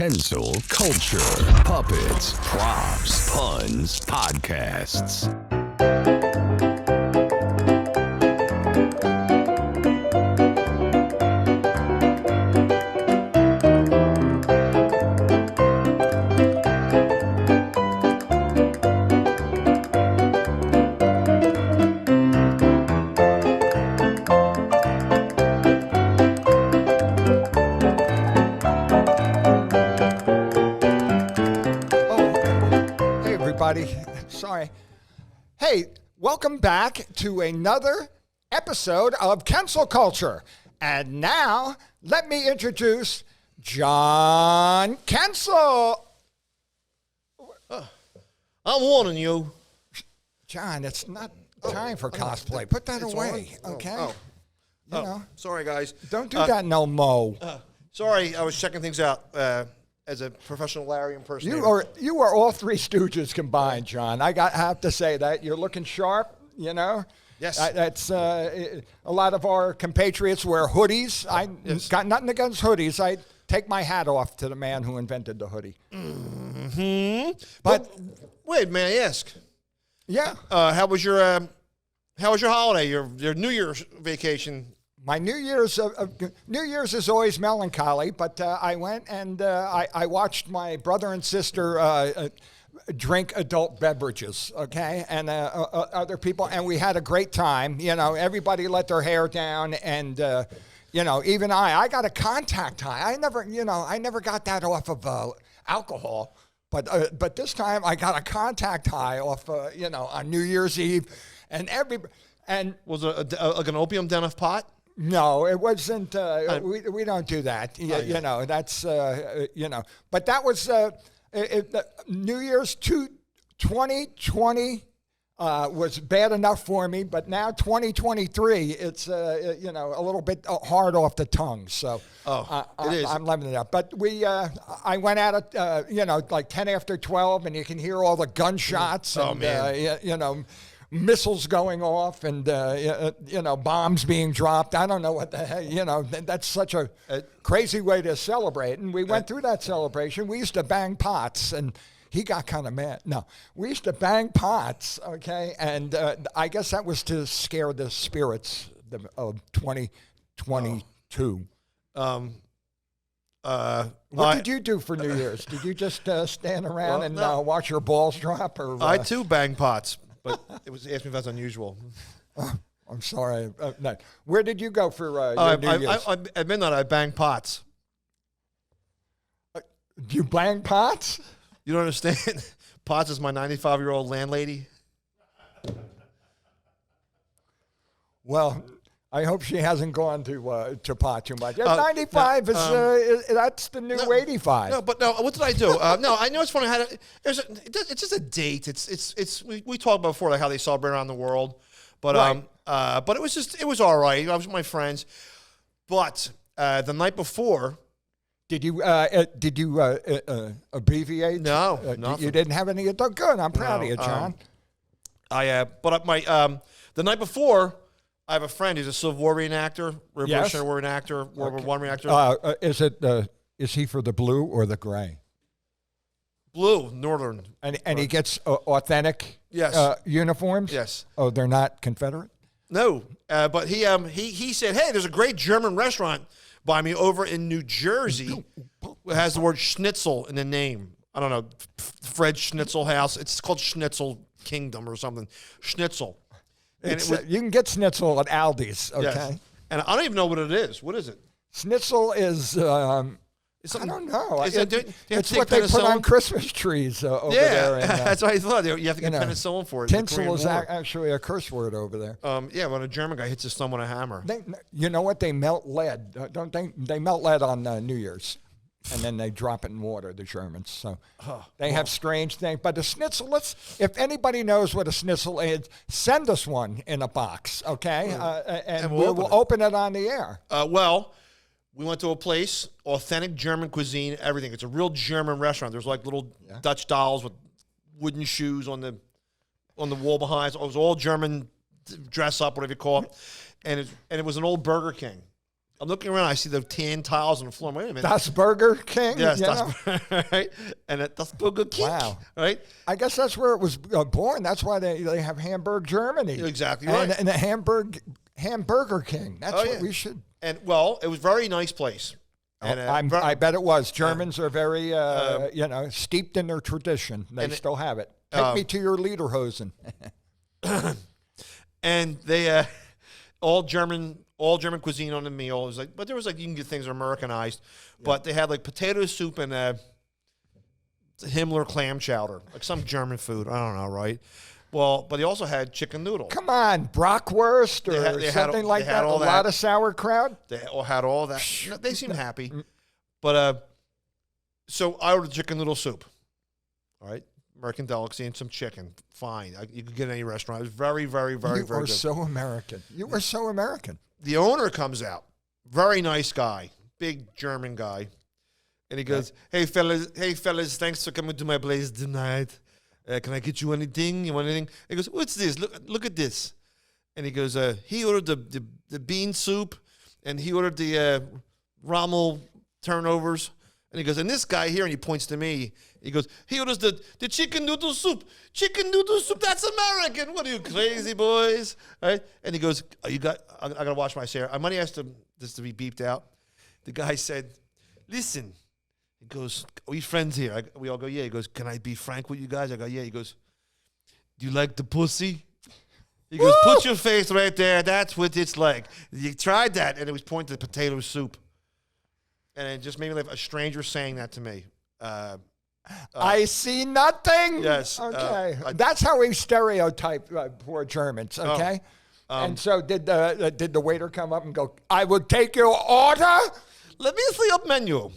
Kensil Culture, Puppets, Props, Puns, Podcasts. Sorry. Hey, welcome back to another episode of Kensil Culture. And now, let me introduce John Kensil. I'm warning you. John, it's not time for cosplay. Put that away, okay? You know, sorry, guys. don't do that no mo. Sorry, I was checking things out as a professional Larry impersonator. You are all three Stooges combined, John. I have to say that. You're looking sharp, you know? Yes. That's a lot of our compatriots wear hoodies. Got nothing against hoodies. I take my hat off to the man who invented the hoodie. Mm-hmm. But wait, may I ask? Yeah. How was your holiday? Your New Year's vacation? My New Year's is always melancholy, but I went and I watched my brother and sister drink adult beverages, okay, and other people, and we had a great time. You know, everybody let their hair down, and you know, even I got a contact high. I never got that off of alcohol, but this time I got a contact high off, on New Year's Eve, and was it like an opium den of pot? No, it wasn't. We don't do that. You know, that's, But that was New Year's 2020 was bad enough for me, but now 2023, it's, a little bit hard off the tongue. So it is. I'm loving it up. But I went at it, like 10 after 12, and you can hear all the gunshots and, missiles going off and, bombs being dropped. I don't know what the hell, that's such a crazy way to celebrate. And we went through that celebration. We used to bang pots, and he got kind of mad. No, we used to bang pots, okay? And I guess that was to scare the spirits of 2022. What did you do for New Year's? Did you just stand around watch your balls drop? Or I, too, bang pots. But it was asked me if that's unusual. I'm sorry. No. Where did you go for your New Year's? At midnight, I banged pots. You bang pots? You don't understand? Potts is my 95-year-old landlady. Well, I hope she hasn't gone to pot too much. 95 is that's the new 85. No, but what did I do? No, I know it's funny. It's just a date. We talked about before, like how they celebrate around the world, but right. But it was all right. I was with my friends, but the night before. Did you abbreviate? No, you didn't have any. Good. I'm proud of you, John. The night before. I have a friend who's a Civil War reenactor, Revolutionary War reenactor, World War I reenactor. Is he for the blue or the gray? Blue, Northern. And he gets authentic uniforms? Yes. Oh, they're not Confederate? No, but he said, hey, there's a great German restaurant by me over in New Jersey. It has the word schnitzel in the name. I don't know, Fred Schnitzel House. It's called Schnitzel Kingdom or something. Schnitzel. You can get schnitzel at Aldi's, okay? Yes. And I don't even know what it is. What is it? Schnitzel is, I don't know. It's what they put on Christmas trees over there. Yeah, that's what I thought. You have to get penicillin for it. Tinsel is actually a curse word over there. When a German guy hits his thumb with a hammer. You know what? They melt lead, don't they? They melt lead on New Year's. And then they drop it in water, the Germans. So they have strange things. But the schnitzel, if anybody knows what a schnitzel is, send us one in a box, okay? And we'll open it on the air. We went to a place, authentic German cuisine, everything. It's a real German restaurant. There's like little Dutch dolls with wooden shoes on the wall behind. So it was all German dress up, whatever you call it. And it was an old Burger King. I'm looking around. I see the tan tiles on the floor. Wait a minute. Das Burger King? Yes, you know? that's right. And das Burger King. Wow. Right? I guess that's where it was born. That's why they have Hamburg, Germany. You're exactly right. And the Hamburger King. That's what we should. And, well, it was a very nice place. And, I bet it was. Germans are very, steeped in their tradition. They still have it. Take me to your Lederhosen. And they, all German cuisine on the meal. It was like, but there was like, you can get things Americanized, but they had like potato soup and Himmler clam chowder, like some German food. I don't know, right? Well, but they also had chicken noodles. Come on, bratwurst or something like that. A lot of sauerkraut. They all had all that. They seemed happy. But so I ordered chicken noodle soup. All right, American delicacy and some chicken. Fine, you could get in any restaurant. It was very, very, very, very good. You are so American. You were so American. The owner comes out, very nice guy, big German guy, and he goes, "Hey fellas, thanks for coming to my place tonight. Can I get you anything? You want anything?" He goes, "What's this? Look at this." And he goes, he ordered the bean soup, and he ordered the Rommel turnovers. And he goes, and this guy here, and he points to me. He goes, he orders the chicken noodle soup. Chicken noodle soup, that's American. What are you, crazy boys? Right? And he goes, I got to watch my share. I might ask this to be beeped out. The guy said, listen. He goes, are we friends here? We all go, yeah. He goes, can I be frank with you guys? I go, yeah. He goes, do you like the pussy? He goes, put your face right there. That's what it's like. You tried that, and it was pointing to potato soup. And it just made me laugh. A stranger saying that to me. I see nothing. Yes. Okay. That's how we stereotype poor Germans. Okay. And so did the waiter come up and go, I will take your order? Let me see your menu.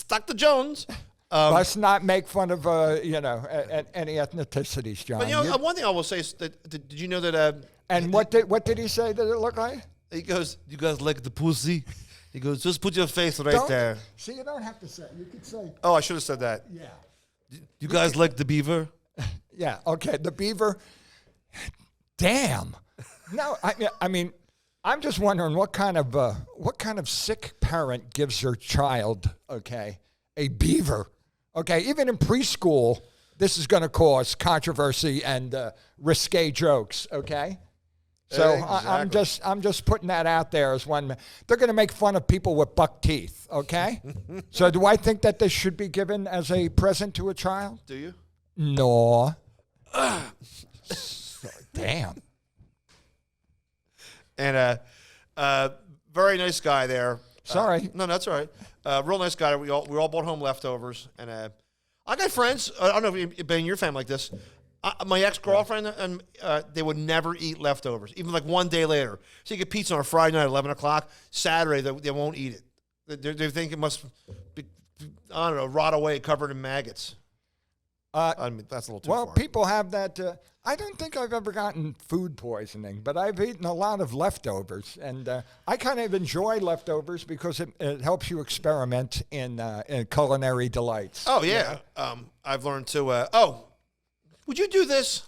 Dr. Jones. Let's not make fun of any ethnicities, John. But one thing I will say is that did you know that? And what did he say that it looked like? He goes, "You guys like the pussy?" He goes, "Just put your face right there." See, you don't have to say. You could say. Oh, I should have said that. Yeah. You guys like the beaver? Yeah. Okay. The beaver. Damn. No, I mean, I'm just wondering what kind of sick parent gives their child, a beaver. Okay, even in preschool, this is going to cause controversy and risque jokes. Okay, so exactly. I'm just putting that out there as one. They're going to make fun of people with buck teeth. Okay, so do I think that this should be given as a present to a child? Do you? No. Damn. And very nice guy there. Sorry. No, that's all right. Real nice guy. We all brought home leftovers, and I got friends. I don't know if you've been in your family like this. My ex-girlfriend and they would never eat leftovers, even like one day later. So you get pizza on a Friday night at 11 o'clock. Saturday they won't eat it. They think it must be, I don't know, rot away, covered in maggots. I mean, that's a little too far. Well, people have that. I don't think I've ever gotten food poisoning, but I've eaten a lot of leftovers, and I kind of enjoy leftovers because it helps you experiment in culinary delights. Oh yeah, I've learned to. Would you do this?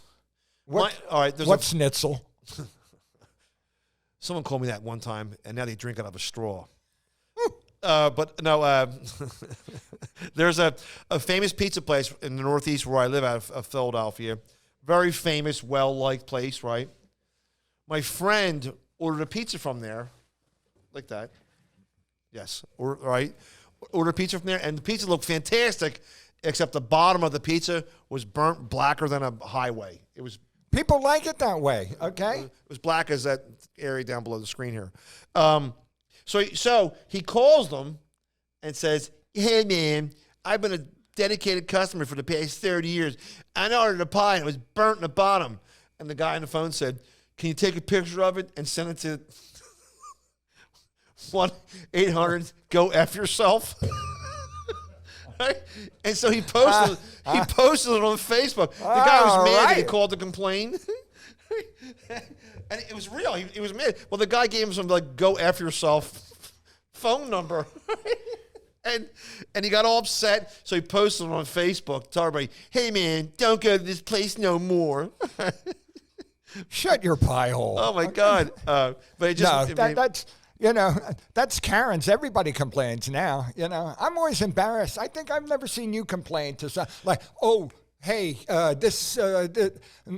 All right. What's schnitzel? Someone called me that one time, and now they drink out of a straw. But no, there's a famous pizza place in the Northeast where I live out of Philadelphia. Very famous, well-liked place, right? My friend ordered a pizza from there, like that. Yes, right. Ordered a pizza from there, and the pizza looked fantastic, except the bottom of the pizza was burnt blacker than a highway. It was. People like it that way, okay? It was black as that area down below the screen here. So he calls them and says, hey, man, I've been a dedicated customer for the past 30 years. I ordered a pie, and it was burnt in the bottom. And the guy on the phone said, can you take a picture of it and send it to 1-800-GO-F-YOURSELF? Right? And so he posted it on Facebook. The guy was mad that he called to complain. And it was real. He was mad. Well, the guy gave him some "Go F Yourself" phone number, and he got all upset. So he posted it on Facebook. Told everybody, "Hey man, don't go to this place no more." Shut your pie hole. Oh my God! But it just You know, that's Karen's. Everybody complains now. You know, I'm always embarrassed. I think I've never seen you complain to some, like, oh, hey,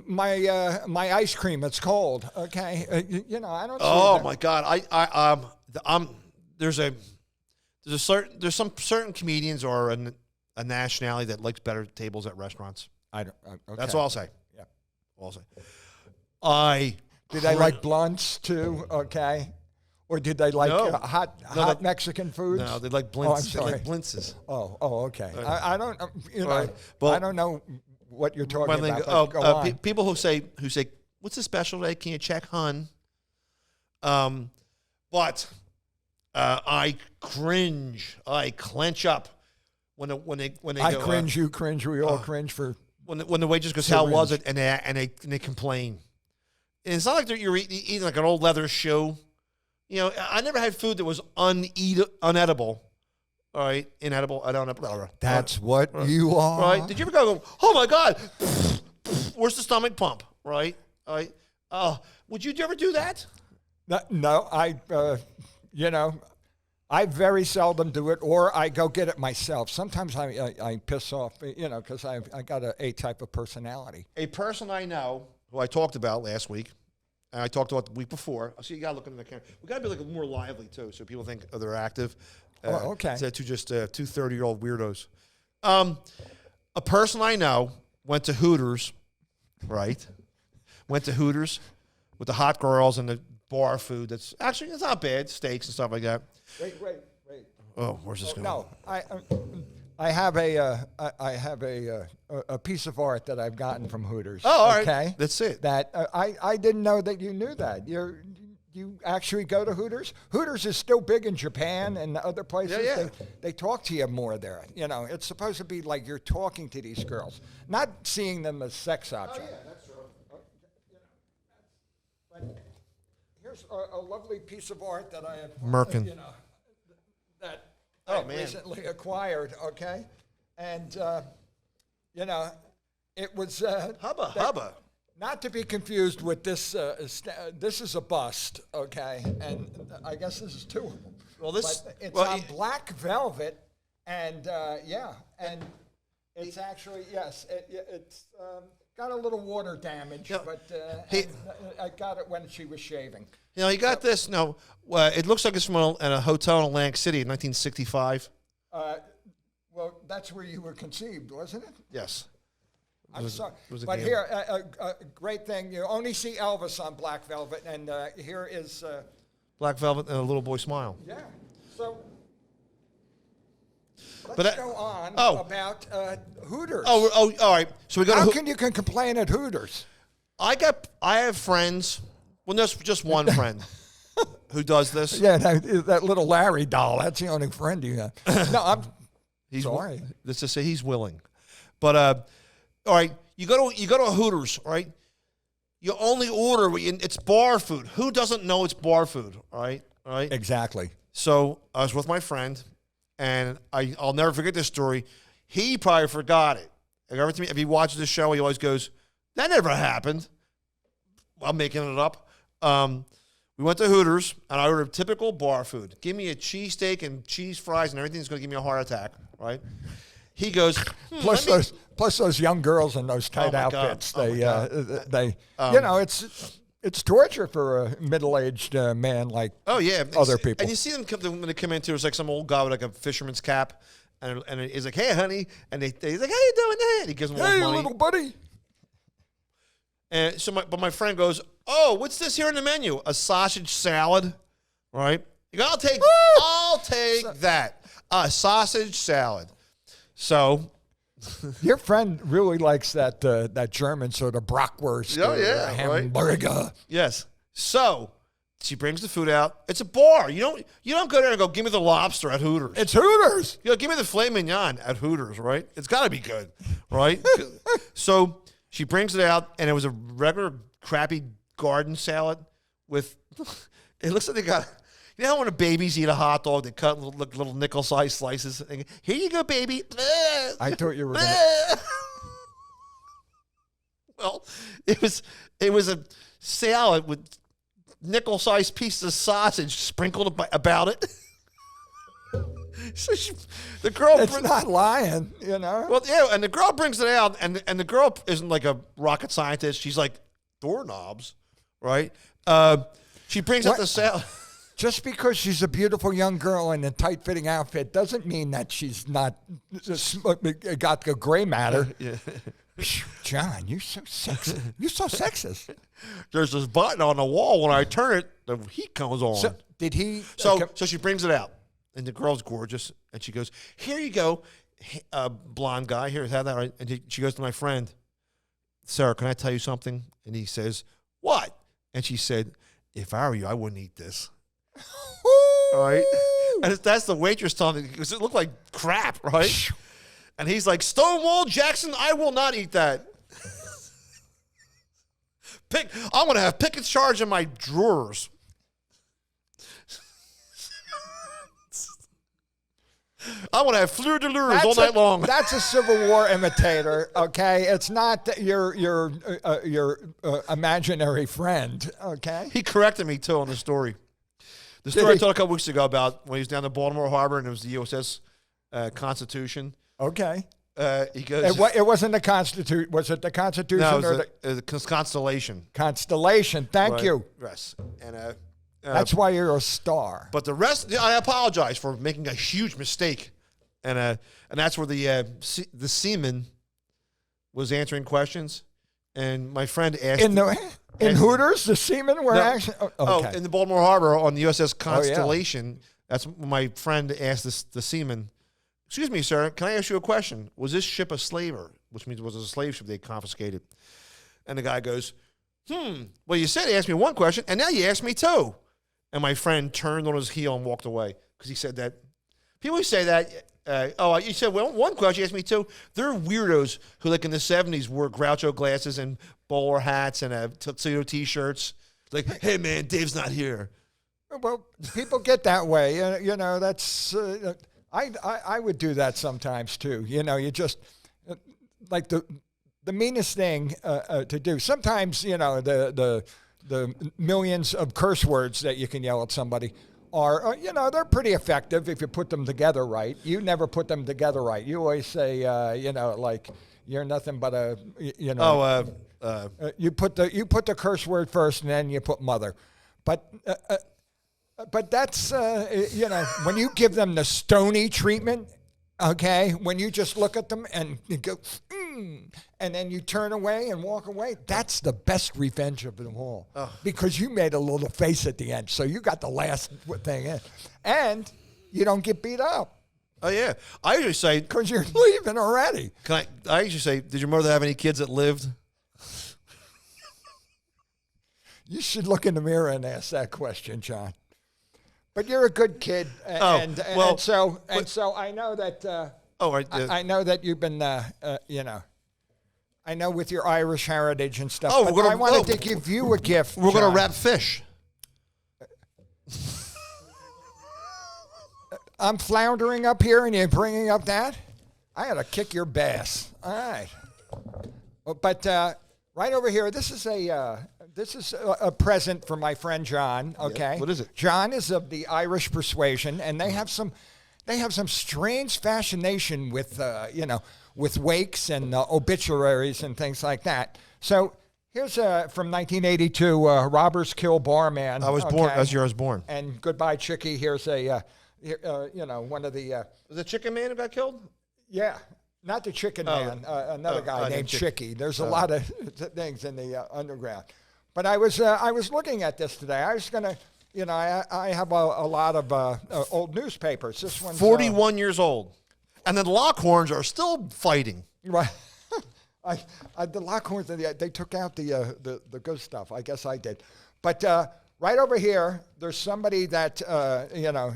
my ice cream, it's cold. Okay, you know, I don't. Oh my God, there's some certain comedians or a nationality that likes better tables at restaurants. Okay. That's all I'll say. Yeah, all I'll say. Did they like blunts too? Okay. Or did they like hot Mexican foods? No, they like blintzes. Oh, I'm sorry. They like blintzes. Oh, okay. I don't, you know, Right. Well, I don't know what you're talking about. Go on. People who say, what's the special today? Can you check, hun? But I cringe. I clench up when they I go. Cringe. You cringe. We all cringe for When the waitress goes, how was it? And they complain. And it's not like you're eating like an old leather shoe. You know, I never had food that was unedible. All right, inedible. I don't know. That's what you are. Right? Did you ever go? Oh my God! Where's the stomach pump? Right? All right. Would you ever do that? No, you know, I very seldom do it, or I go get it myself. Sometimes I piss off, you know, because I got a type of personality. A person I know who I talked about last week. And I talked about the week before. So you got to look in the camera. We got to be like more lively too, so people think they're active. Okay. Instead of just two 30-year-old weirdos. A person I know went to Hooters, right? Went to Hooters with the hot girls and the bar food. It's not bad, steaks and stuff like that. Wait. Oh, where's this going? No, I have a piece of art that I've gotten from Hooters. Oh, all right. Okay, That's it. That I didn't know that you knew that. You actually go to Hooters. Hooters is still big in Japan and other places. Yeah. They talk to you more there. You know, it's supposed to be like you're talking to these girls, not seeing them as sex objects. Oh, yeah, that's true. But here's a lovely piece of art that I have. Merkin. You know, that Oh, I man. recently acquired. Okay, and you know, it was Hubba. not to be confused with this. This is a bust. Okay, and I guess this is two of them. Well, this But it's well, on black velvet, and and it's actually it's got a little water damage, Yeah. but Hey- and, I got it when she was shaving. You know, you got this. No, it looks like it's from a hotel in Atlantic City in 1965. Well, that's where you were conceived, wasn't it? Yes. I'm sorry. was a But game. here, a great thing. You only see Elvis on black velvet, and here is, Black velvet and a little boy smile. yeah. So let's But go on oh. about Hooters. Oh, all right. So we go How to. can you complain at Hooters? I have friends. Well, there's just one friend who does this. Yeah, that little Larry doll. That's the only friend you have. No, I'm He's sorry. Let's just say he's willing. But all right, you go to a Hooters, all right? You only order it's bar food. Who doesn't know it's bar food? All right. Exactly. So I was with my friend, and I'll never forget this story. He probably forgot it. Like every time if he watches the show, he always goes, "That never happened." I'm making it up. We went to Hooters, and I ordered typical bar food. Give me a cheesesteak and cheese fries, and everything's going to give me a heart attack, right? He goes, Plus those young girls in those tight my God. outfits. Oh, my They you know, it's torture for a middle-aged man like oh yeah, other people. And you see them when they come into, it's like some old guy with like a fisherman's cap, and he's like, "Hey, honey," and he's like, "How you doing?" And he gives him all his Hey, money. little buddy. And so, my friend goes, "Oh, what's this here in the menu? A sausage salad, right?" You go, "I'll take that. A sausage salad." So, Your friend really likes that German sort of bratwurst. Oh, or yeah, right. hamburger. yes. So she brings the food out. It's a bar. You don't go there and go, "Give me the lobster at Hooters." It's Hooters. You know, give me the filet mignon at Hooters, right? It's got to be good, right? So she brings it out, and it was a regular crappy garden salad with. It looks like they got. You know how when babies eat a hot dog, they cut little nickel-sized slices. And, here you go, baby. I thought you were going to. Well, it was a salad with nickel-sized pieces of sausage sprinkled about it. So the girl, It's not lying, you know. well, yeah, and the girl brings it out, and the girl isn't like a rocket scientist. She's like doorknobs, right? She brings out What? the salad. Just because she's a beautiful young girl in a tight-fitting outfit doesn't mean that she's not got the gray matter. Yeah. John, you're so sexist. You're so sexist. There's this button on the wall. When I turn it, the heat comes on. So did he? So she brings it out, and the girl's gorgeous, and she goes, "Here you go, blonde guy. Here, have that right." And she goes to my friend, "Sarah, can I tell you something?" And he says, "What?" And she said, "If I were you, I wouldn't eat this." All right, and that's the waitress telling me because it looked like crap, right? And he's like, "Stonewall Jackson, I will not eat that. I'm going to have Pickett's charge in my drawers." I want to have fleur de lures all night long. That's a Civil War imitator, okay? It's not your imaginary friend, okay? He corrected me, too, on the story. The story I told a couple weeks ago about when he was down in Baltimore Harbor and it was the USS Constitution. Okay. He goes, It wasn't the Constitution. Was it the Constitution no, or the Constellation. Constellation? Thank Right. you. Yes. And That's why you're a star. but the rest, I apologize for making a huge mistake. And that's where the seaman was answering questions. And my friend asked... In Hooters, the seamen were No. actually... okay. in the Baltimore Harbor on the USS Constellation, that's when my friend asked the seaman, "Excuse me, sir, can I ask you a question? Was this ship a slaver?" Which means it was a slave ship they confiscated. And the guy goes, "Well, you said ask me one question, and now you asked me two." And my friend turned on his heel and walked away because he said that. People who say that, you said, well, one question, you asked me two. They're weirdos who, like in the 70s, wore Groucho glasses and bowler hats and tuxedo T-shirts. Like, "Hey, man, Dave's not here." Well, people get that way. You know, that's... I would do that sometimes, too. You know, you just... like the meanest thing to do. Sometimes, you know, the millions of curse words that you can yell at somebody are, you know, they're pretty effective if you put them together right. You never put them together right. You always say, you know, like, "You're nothing but a," you know. You put the curse word first, and then you put mother. But that's, you know, when you give them the Stony treatment, okay, when you just look at them and you go, and then you turn away and walk away, that's the best revenge of them all. Because you made a little face at the end, so you got the last thing in. And you don't get beat up. Oh, yeah. I usually say... Because you're leaving already. I usually say, "Did your mother have any kids that lived?" You should look in the mirror and ask that question, John. But you're a good kid, and so I know that. I know that you've been, you know, I know with your Irish heritage and stuff. Oh, I wanted to give you a gift. We're going John. to wrap fish. I'm floundering up here, and you're bringing up that. I gotta kick your bass. All right, but right over here, this is a present for my friend John. Okay, What is it? John is of the Irish persuasion, and they have some strange fascination with you know, with wakes and obituaries and things like that. So here's from 1982, Robbers Kill Barman. I was born as year I was born. And Goodbye Chickie. Here's a you know, one of the Was it Chicken Man who got killed? yeah. Not the Chicken Man, another guy named Chickie. There's a lot of things in the underground. But I was looking at this today. I was gonna, you know, I have a lot of old newspapers. This one's 41 years old, and the Lockhorns are still fighting. right. The Lockhorns, they took out the good stuff. I guess I did. But right over here, there's somebody that you know.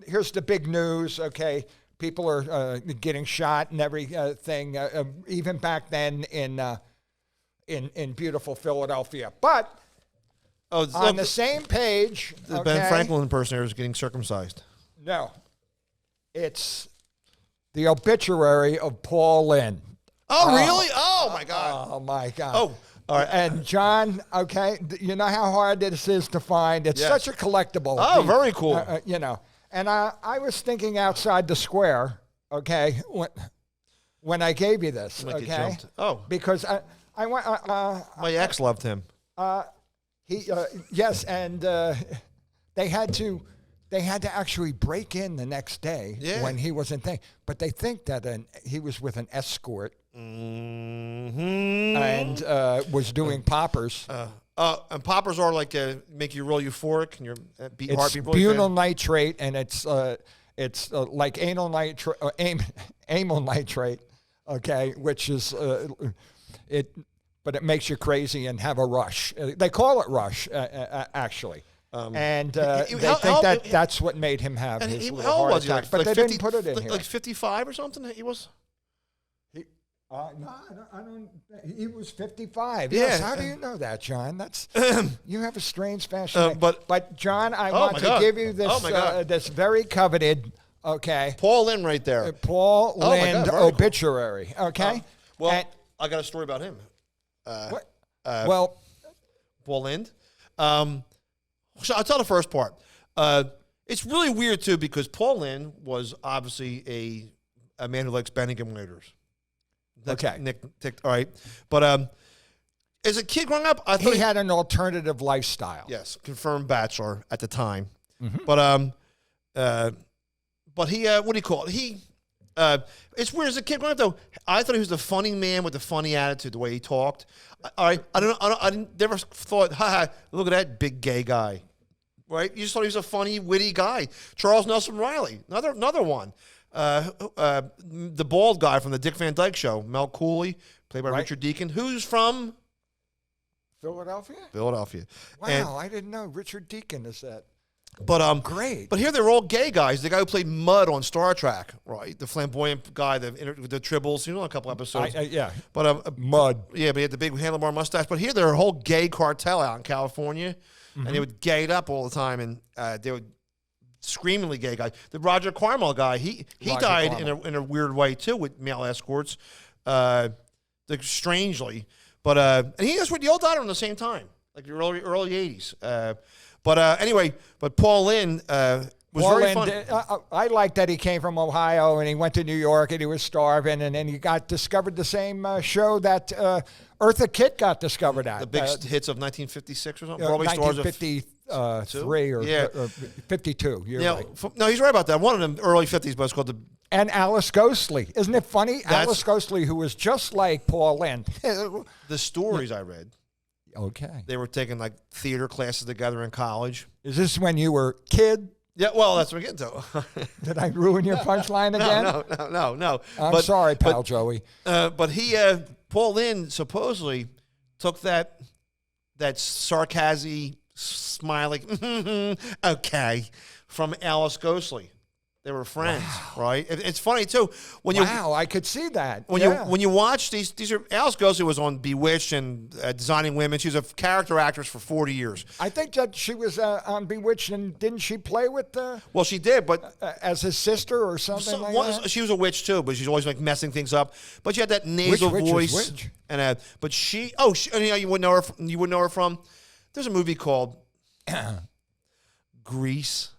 Here's the big news. Okay. People are getting shot and everything, even back then in beautiful Philadelphia. But on the same page, the Ben Franklin impersonator is getting circumcised. No, it's the obituary of Paul Lynde. Oh, really? Oh, my God. Oh my God. Oh, All right. And John, okay, you know how hard this is to find. It's Yes. such a collectible. Oh, very cool. You know, and I was thinking outside the square, okay, when I gave you this, Like you okay, jumped. Oh. because I went. My ex loved him. Yes, and they had to actually break in the next day when he wasn't there. But they think that he was with an escort and was doing poppers. And poppers are like make you real euphoric and your beat heart It's beat really butyl fast. nitrate, and it's like anal nitrate, okay, which is it. But it makes you crazy and have a rush. They call it rush, actually. And they think that's what made him have his little how old heart was he? attack. Like, But like they 50, didn't put it in here. Like 55 or something. He was. No, I don't. He was 55. Yeah. Yes. How do you know that, John? That's you have a strange fashion. but John, I Oh, want my to God. give you this Oh, my God. this very coveted, okay, Paul Lynde right there. Paul Oh, my God, Lynde very cool. obituary. Okay. Well, And- I got a story about him. what? Well, Paul Lynde. So I'll tell the first part. It's really weird too because Paul Lynde was obviously a man who likes Bennigan waiters. That's Okay. Nick ticked, all right. But as a kid growing up, I thought he had an alternative lifestyle. yes, confirmed bachelor at the time. Mm-hmm. But he what do you call it? It's weird as a kid growing up though. I thought he was the funny man with the funny attitude, the way he talked. I never thought, look at that big gay guy, right? You just thought he was a funny, witty guy. Charles Nelson Riley, another one. The bald guy from the Dick Van Dyke Show, Mel Cooley, played by Right. Richard Deacon, who's from Philadelphia? Philadelphia. Wow, And- I didn't know Richard Deacon is that. But Great. But here they're all gay guys. The guy who played Mud on Star Trek, right? The flamboyant guy, the tribbles. You know, a couple episodes. Yeah. But Mud. Yeah, but he had the big handlebar mustache. But here they're a whole gay cartel out in California, and they would gay it up all the time, and they would screamingly gay guy. The Roger Carmel guy, he Roger died Carmel. in a weird way too with male escorts, strangely. But and he that's what they all died around the same time, like the early '80s. Anyway, but Paul Lynde was very fun. I like that he came from Ohio and he went to New York and he was starving and then he got discovered the same show that Eartha Kitt got discovered at. The big hits of 1956 or something. uh, Broadway stars of 1953 or Yeah. 52. You're Yeah, right. no, he's right about that. One of them early 50s, but it's called the. And Alice Ghostly. Isn't it funny? Alice Ghostly, who was just like Paul Lynde. The stories I read. Okay. They were taking like theater classes together in college. Is this when you were kid? Yeah, well, that's what we're getting to. Did I ruin your punchline again? No. I'm sorry, pal Joey. But Paul Lynde supposedly took that sarcasm, smiling, okay, from Alice Ghostly. They were friends, right? It's funny too when I could see that. when you watch these are Alice Ghostly was on Bewitched and Designing Women. She was a character actress for 40 years. I think that she was on Bewitched, and didn't she play with Well, she did, but as his sister or something like that? she was a witch too, but she's always like messing things up. But she had that nasal Which voice, is which? and but she and, you know, you wouldn't know her from. There's a movie called Grease.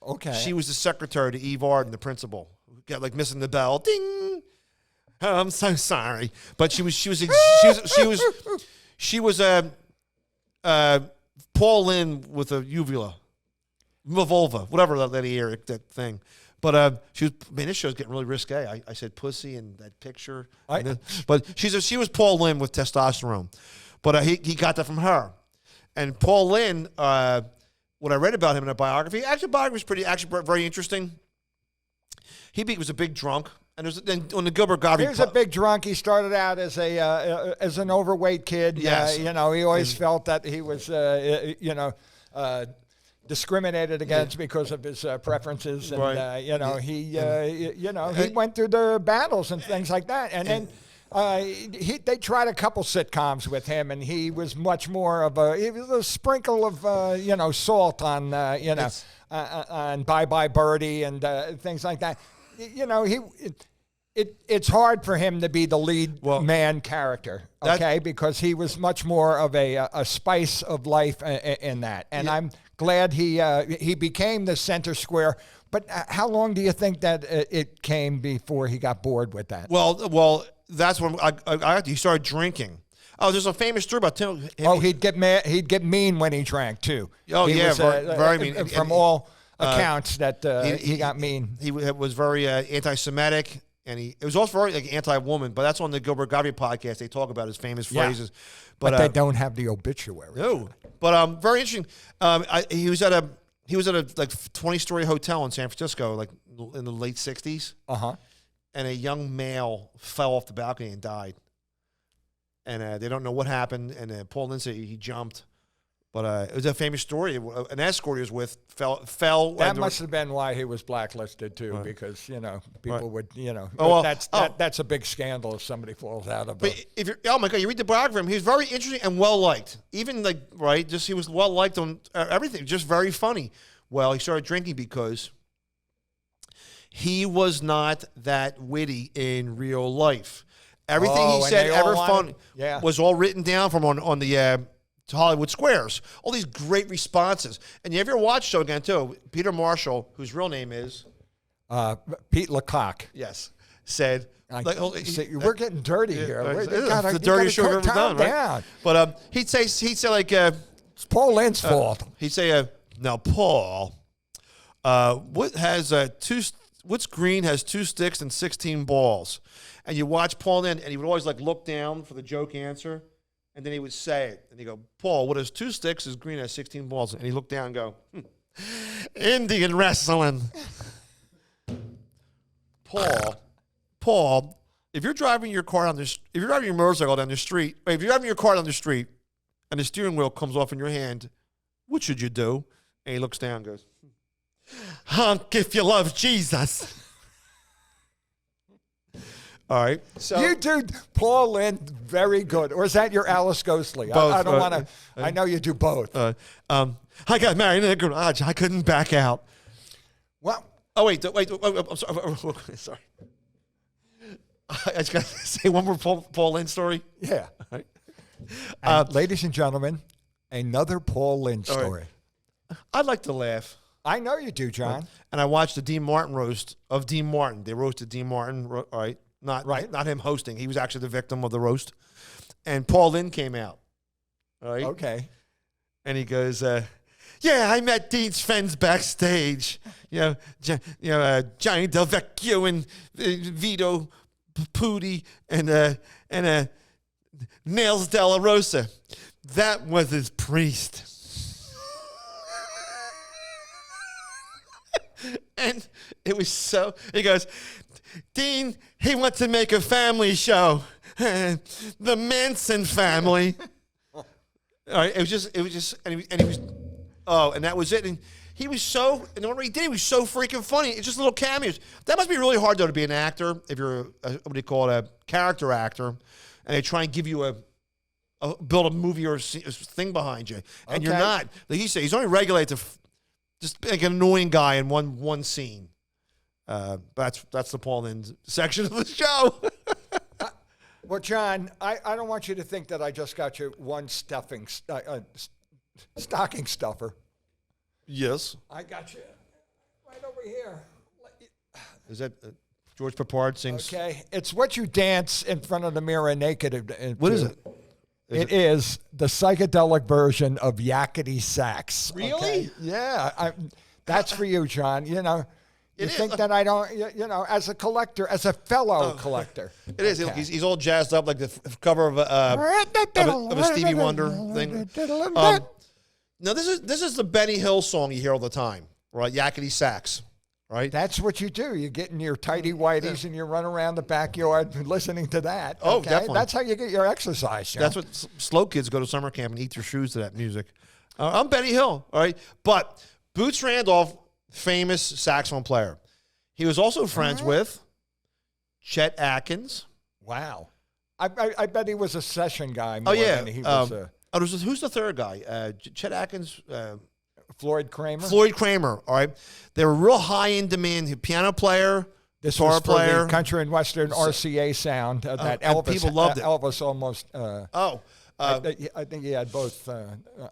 Okay. She was the secretary to Eve Arden, the principal, who got like missing the bell. Ding. Oh, I'm so sorry, but she was Paul Lynde with a uvula, vulva, whatever that thing. But she was. Man, this show's getting really risque. I said pussy and that picture. But she was Paul Lynde with testosterone. But he got that from her, and Paul Lynde. What I read about him in a biography, actually, biography was very interesting. He was a big drunk, and on the Gilbert Gottfried. He was a big drunk. He started out as as an overweight kid. Yes. He always felt that he was, discriminated against because of his preferences, and Right. he went through the battles and things like that, and then. They tried a couple sitcoms with him, and he was much more of he was a sprinkle of salt on on Bye Bye Birdie and things like that. It's hard for him to be the lead man character, okay? Because he was much more of a spice of life in that. And I'm glad he became the center square. But how long do you think that it came before he got bored with that? Well, that's when he started drinking. Oh, there's a famous story about Tim. He'd get mad. He'd get mean when he drank too. Oh, he was, very mean. From all accounts, that he got mean. He was very anti-Semitic, and it was also very anti-woman. But that's on the Gilbert Gottfried podcast. They talk about his famous phrases. But they don't have the obituary. No. But very interesting. He was at a 20-story hotel in San Francisco, like in the late '60s. And a young male fell off the balcony and died. And they don't know what happened. And Paul Lynde said he jumped. But it was a famous story. An escort he was with fell. That must have been why he was blacklisted too, because people would that's a big scandal if somebody falls out of. But if you're oh my God, you read the biography of him. He was very interesting and well liked. Even he was well liked on everything. Just very funny. Well, he started drinking because he was not that witty in real life. Everything he said ever funny was all written down from on the Hollywood Squares. All these great responses. And you ever watch show again too? Peter Marshall, whose real name is Pete Lecoq. Yes, said. We're getting dirty here. It's the dirtiest show I've ever done. Right? But he'd say like it's Paul Lynde's fault. He'd say, now Paul, what's green has 2 sticks and 16 balls? And you watch Paul Lynde, and he would always look down for the joke answer, and then he would say it, and he'd go, Paul, what has 2 sticks is green has 16 balls? And he'd look down and go, Indian wrestling. Paul, if you're driving your car if you're driving your motorcycle down the street, if you're driving your car down the street, and the steering wheel comes off in your hand, what should you do? And he looks down and goes, honk if you love Jesus. All right. So you do Paul Lynde very good. Or is that your Alice Ghostly? Both, I don't want to. I know you do both. I got married in a garage. I couldn't back out. Well. Oh, wait. I'm sorry. Sorry. I just got to say one more Paul Lynde story. Yeah. All right. Ladies and gentlemen, another Paul Lynde story. Right. I like to laugh. I know you do, John. And I watched the Dean Martin roast of Dean Martin. They roasted Dean Martin, all right? Not him hosting. He was actually the victim of the roast. And Paul Lynde came out. All right? Okay. And he goes, I met Dean's friends backstage. Johnny Del Vecchio and Vito Putti and Nails Della Rosa. That was his priest. And it was he goes, Dean, he wants to make a family show. The Manson family. All right, it was just, and he was, and that was it. And he was and what he did, he was so freaking funny. It's just little cameos. That must be really hard, though, to be an actor, if you're, what do you call it, a character actor, and they try and give you build a movie or a thing behind you. And you're not. Like he said, he's only regulated to just like an annoying guy in one scene. That's the Paul Lynde section of the show. Well, John, I don't want you to think that I just got you one stocking stuffer. Yes. I got you right over here. Is that George Peppard sings? Okay. It's what you dance in front of the mirror naked. What is it? It is the psychedelic version of Yakety Sax. Really? Okay? Yeah. That's for you, John. You think that I don't, as a collector, as a fellow collector. It is. Okay. He's all jazzed up like the cover of a Stevie Wonder thing. Now, this is the Benny Hill song you hear all the time, right? Yakety Sax, right? That's what you do. You get in your tighty whities and you run around the backyard listening to that. Oh, definitely. That's how you get your exercise, John. That's what slow kids go to summer camp and eat their shoes to that music. I'm Benny Hill, all right? But Boots Randolph, famous saxophone player. He was also friends with Chet Atkins. Wow. I bet he was a session guy more than he was who's the third guy? Chet Atkins? Floyd Kramer? Floyd Kramer, all right. They were real high in demand. Piano player, This guitar was for player. the country and western RCA sound that and Elvis. people loved it. Elvis almost. I think he had both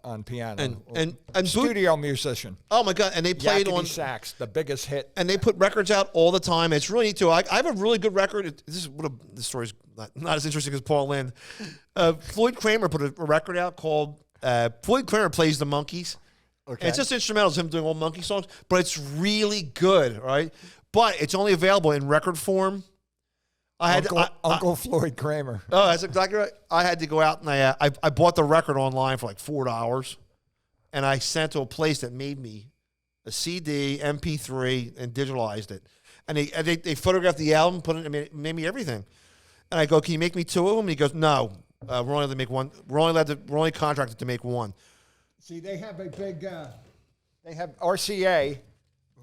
on piano. And studio musician. Oh my God! And they played Yakety on Sax, the biggest hit. And they put records out all the time. It's really neat too. I have a really good record. This story's not as interesting as Paul Lynde. Floyd Kramer put a record out called Floyd Kramer Plays the Monkees. Okay. And it's just instrumentals, him doing old monkey songs, but it's really good, right? But it's only available in record form. Uncle Floyd Kramer. Oh, that's exactly right. I had to go out and I bought the record online for like $4, and I sent to a place that made me a CD, MP3, and digitalized it. And they photographed the album, made me everything. And I go, can you make me 2 of them? And he goes, no, we're only allowed to make one. We're only contracted to make one. See, they have a big. They have RCA,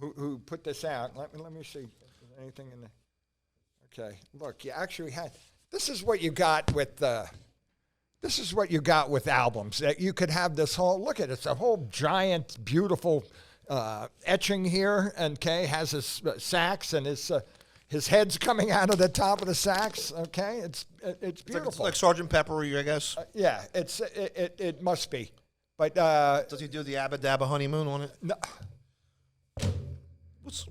who put this out. Let me see. If there's anything in there. Okay, look, you actually had. This is what you got with. This is what you got with albums. That you could have this whole. Look at it. It's a whole giant, beautiful etching here. And okay, has his sax and his head's coming out of the top of the sax. Okay, it's beautiful. It's like Sgt. Pepper, I guess. Yeah, it must be. But does he do the Abba Dabba Honeymoon on it? No.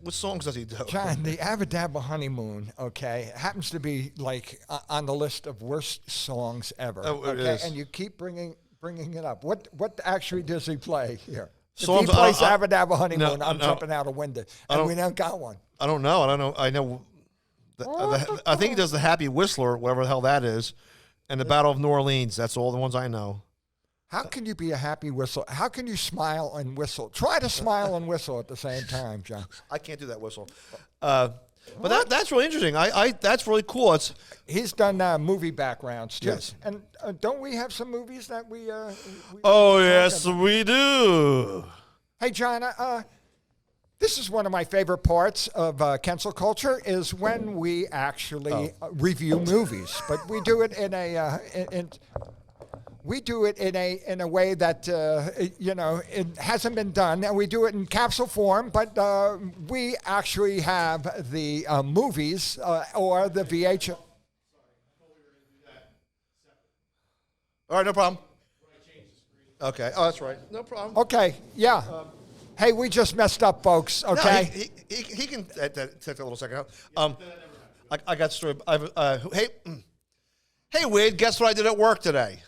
What songs does he do? John, the Abba Dabba Honeymoon, okay, happens to be like on the list of worst songs ever. Oh, it okay, is. and you keep bringing it up. What actually does he play here? Songs, if he plays Abba Dabba Honeymoon, I'm no. jumping out a window, and we don't got one. I don't know. I know. I think he does the Happy Whistler, whatever the hell that is, and the Battle of New Orleans. That's all the ones I know. How can you be a happy whistle? How can you smile and whistle? Try to smile and whistle at the same time, John. I can't do that whistle. But that's really interesting. That's really cool. He's done movie backgrounds too. Yes. And don't we have some movies that we oh yes, we do. Hey, John. This is one of my favorite parts of Kensil culture is when we actually review movies, but we do it in a we do it in a way that it hasn't been done, and we do it in capsule form. But we actually have the movies or the VH. All right, no problem. Okay. Oh, that's right. No problem. Okay. Yeah. Hey, we just messed up, folks. Okay. No, he can take a little second out. I got story. Hey, Wade. Guess what I did at work today?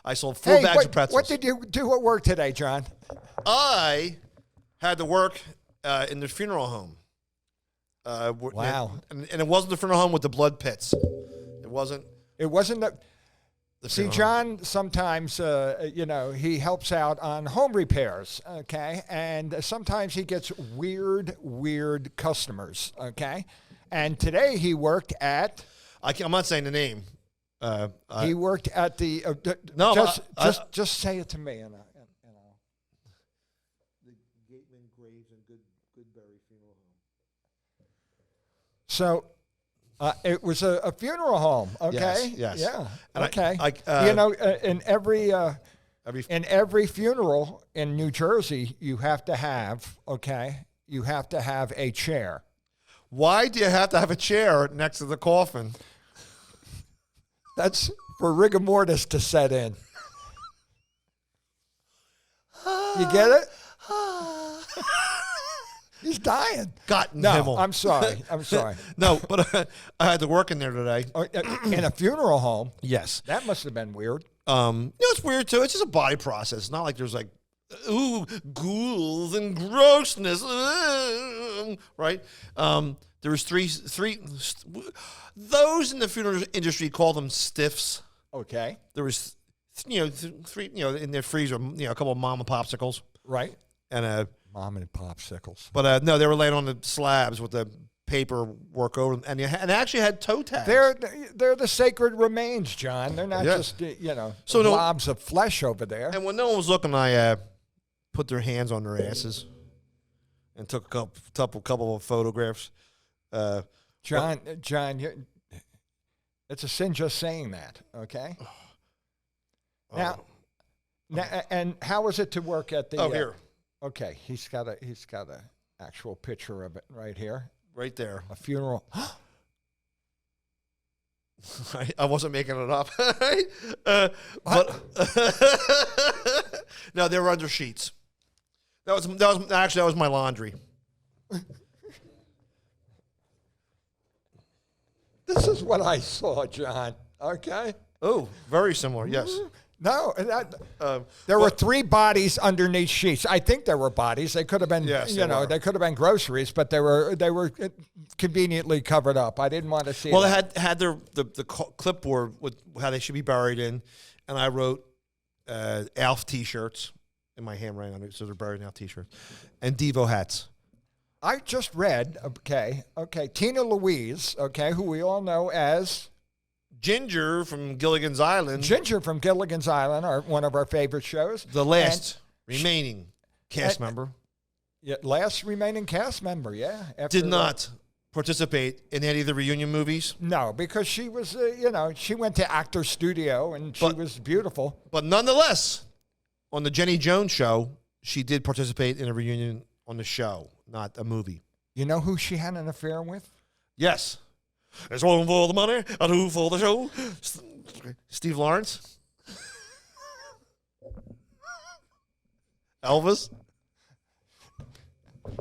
I sold 4 bags of pretzels. What did you do at work today, John? I had to work in the funeral home. Wow. And it wasn't the funeral home with the blood pits. It wasn't. It wasn't the. See, funeral John sometimes, he helps out on home repairs, okay? And sometimes he gets weird customers, okay? And today he worked at. I'm not saying the name. He worked at the. No, just say it to me, and I'll. The Gateman Graves and Goodberry Funeral Home. So, it was a funeral home. Okay. Yes. Yeah. And okay. In every funeral in New Jersey, you have to have a chair. Why do you have to have a chair next to the coffin? That's for rigor mortis to set in. You get it? He's dying. No, I'm sorry. No, but I had to work in there today. In a funeral home? Yes. That must have been weird. It's weird too. It's just a body process. It's not like there's like, ghouls and grossness, right? There was three. Those in the funeral industry call them stiffs. Okay. There was, three, in their freezer, a couple of mama popsicles. Right. And mom and popsicles. But no, they were laying on the slabs with the paper work over them, and they actually had toe tags. They're the sacred remains, John. They're not just blobs of flesh over there. And when no one was looking, I put their hands on their asses and took a couple of photographs. John, it's a sin just saying that. Okay. Now, and how was it to work at the? Here. Okay, he's got a actual picture of it right here. Right there. A funeral. I wasn't making it up. But no, they were under sheets. That was my laundry. This is what I saw, John. Okay. Oh, very similar. Yes. No, there were 3 bodies underneath sheets. I think there were bodies. They could have been, Yes, they could have been groceries, but they were conveniently covered up. I didn't want to see. Well, that. they had the clipboard with how they should be buried in, and I wrote Alf T-shirts in my handwriting on it, so they're buried in Alf T-shirts, and Devo hats. I just read. Okay, Tina Louise. Okay, who we all know as Ginger from Gilligan's Island. Ginger from Gilligan's Island, one of our favorite shows. The last remaining cast member. Yeah, last remaining cast member. Yeah, did not participate in any of the reunion movies. No, because she was, she went to actor studio and she was beautiful. But nonetheless, on the Jenny Jones show, she did participate in a reunion on the show, not a movie. You know who she had an affair with? Yes. There's one for the money, and two for the show. Steve Lawrence. Elvis.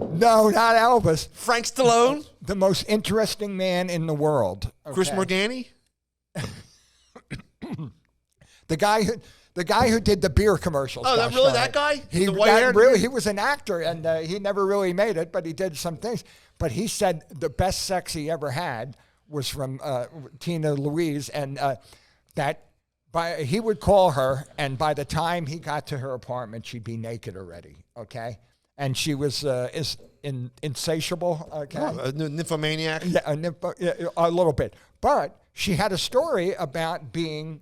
No, not Elvis. Frank Stallone. The most interesting man in the world. Okay. Chris Morgani. The guy who did the beer commercials. Oh, that really that guy? He was an actor, and he never really made it, but he did some things. But he said the best sex he ever had was from Tina Louise, and he would call her, and by the time he got to her apartment, she'd be naked already. Okay, and she was insatiable. Okay, a nymphomaniac. Yeah, a little bit, but she had a story about being.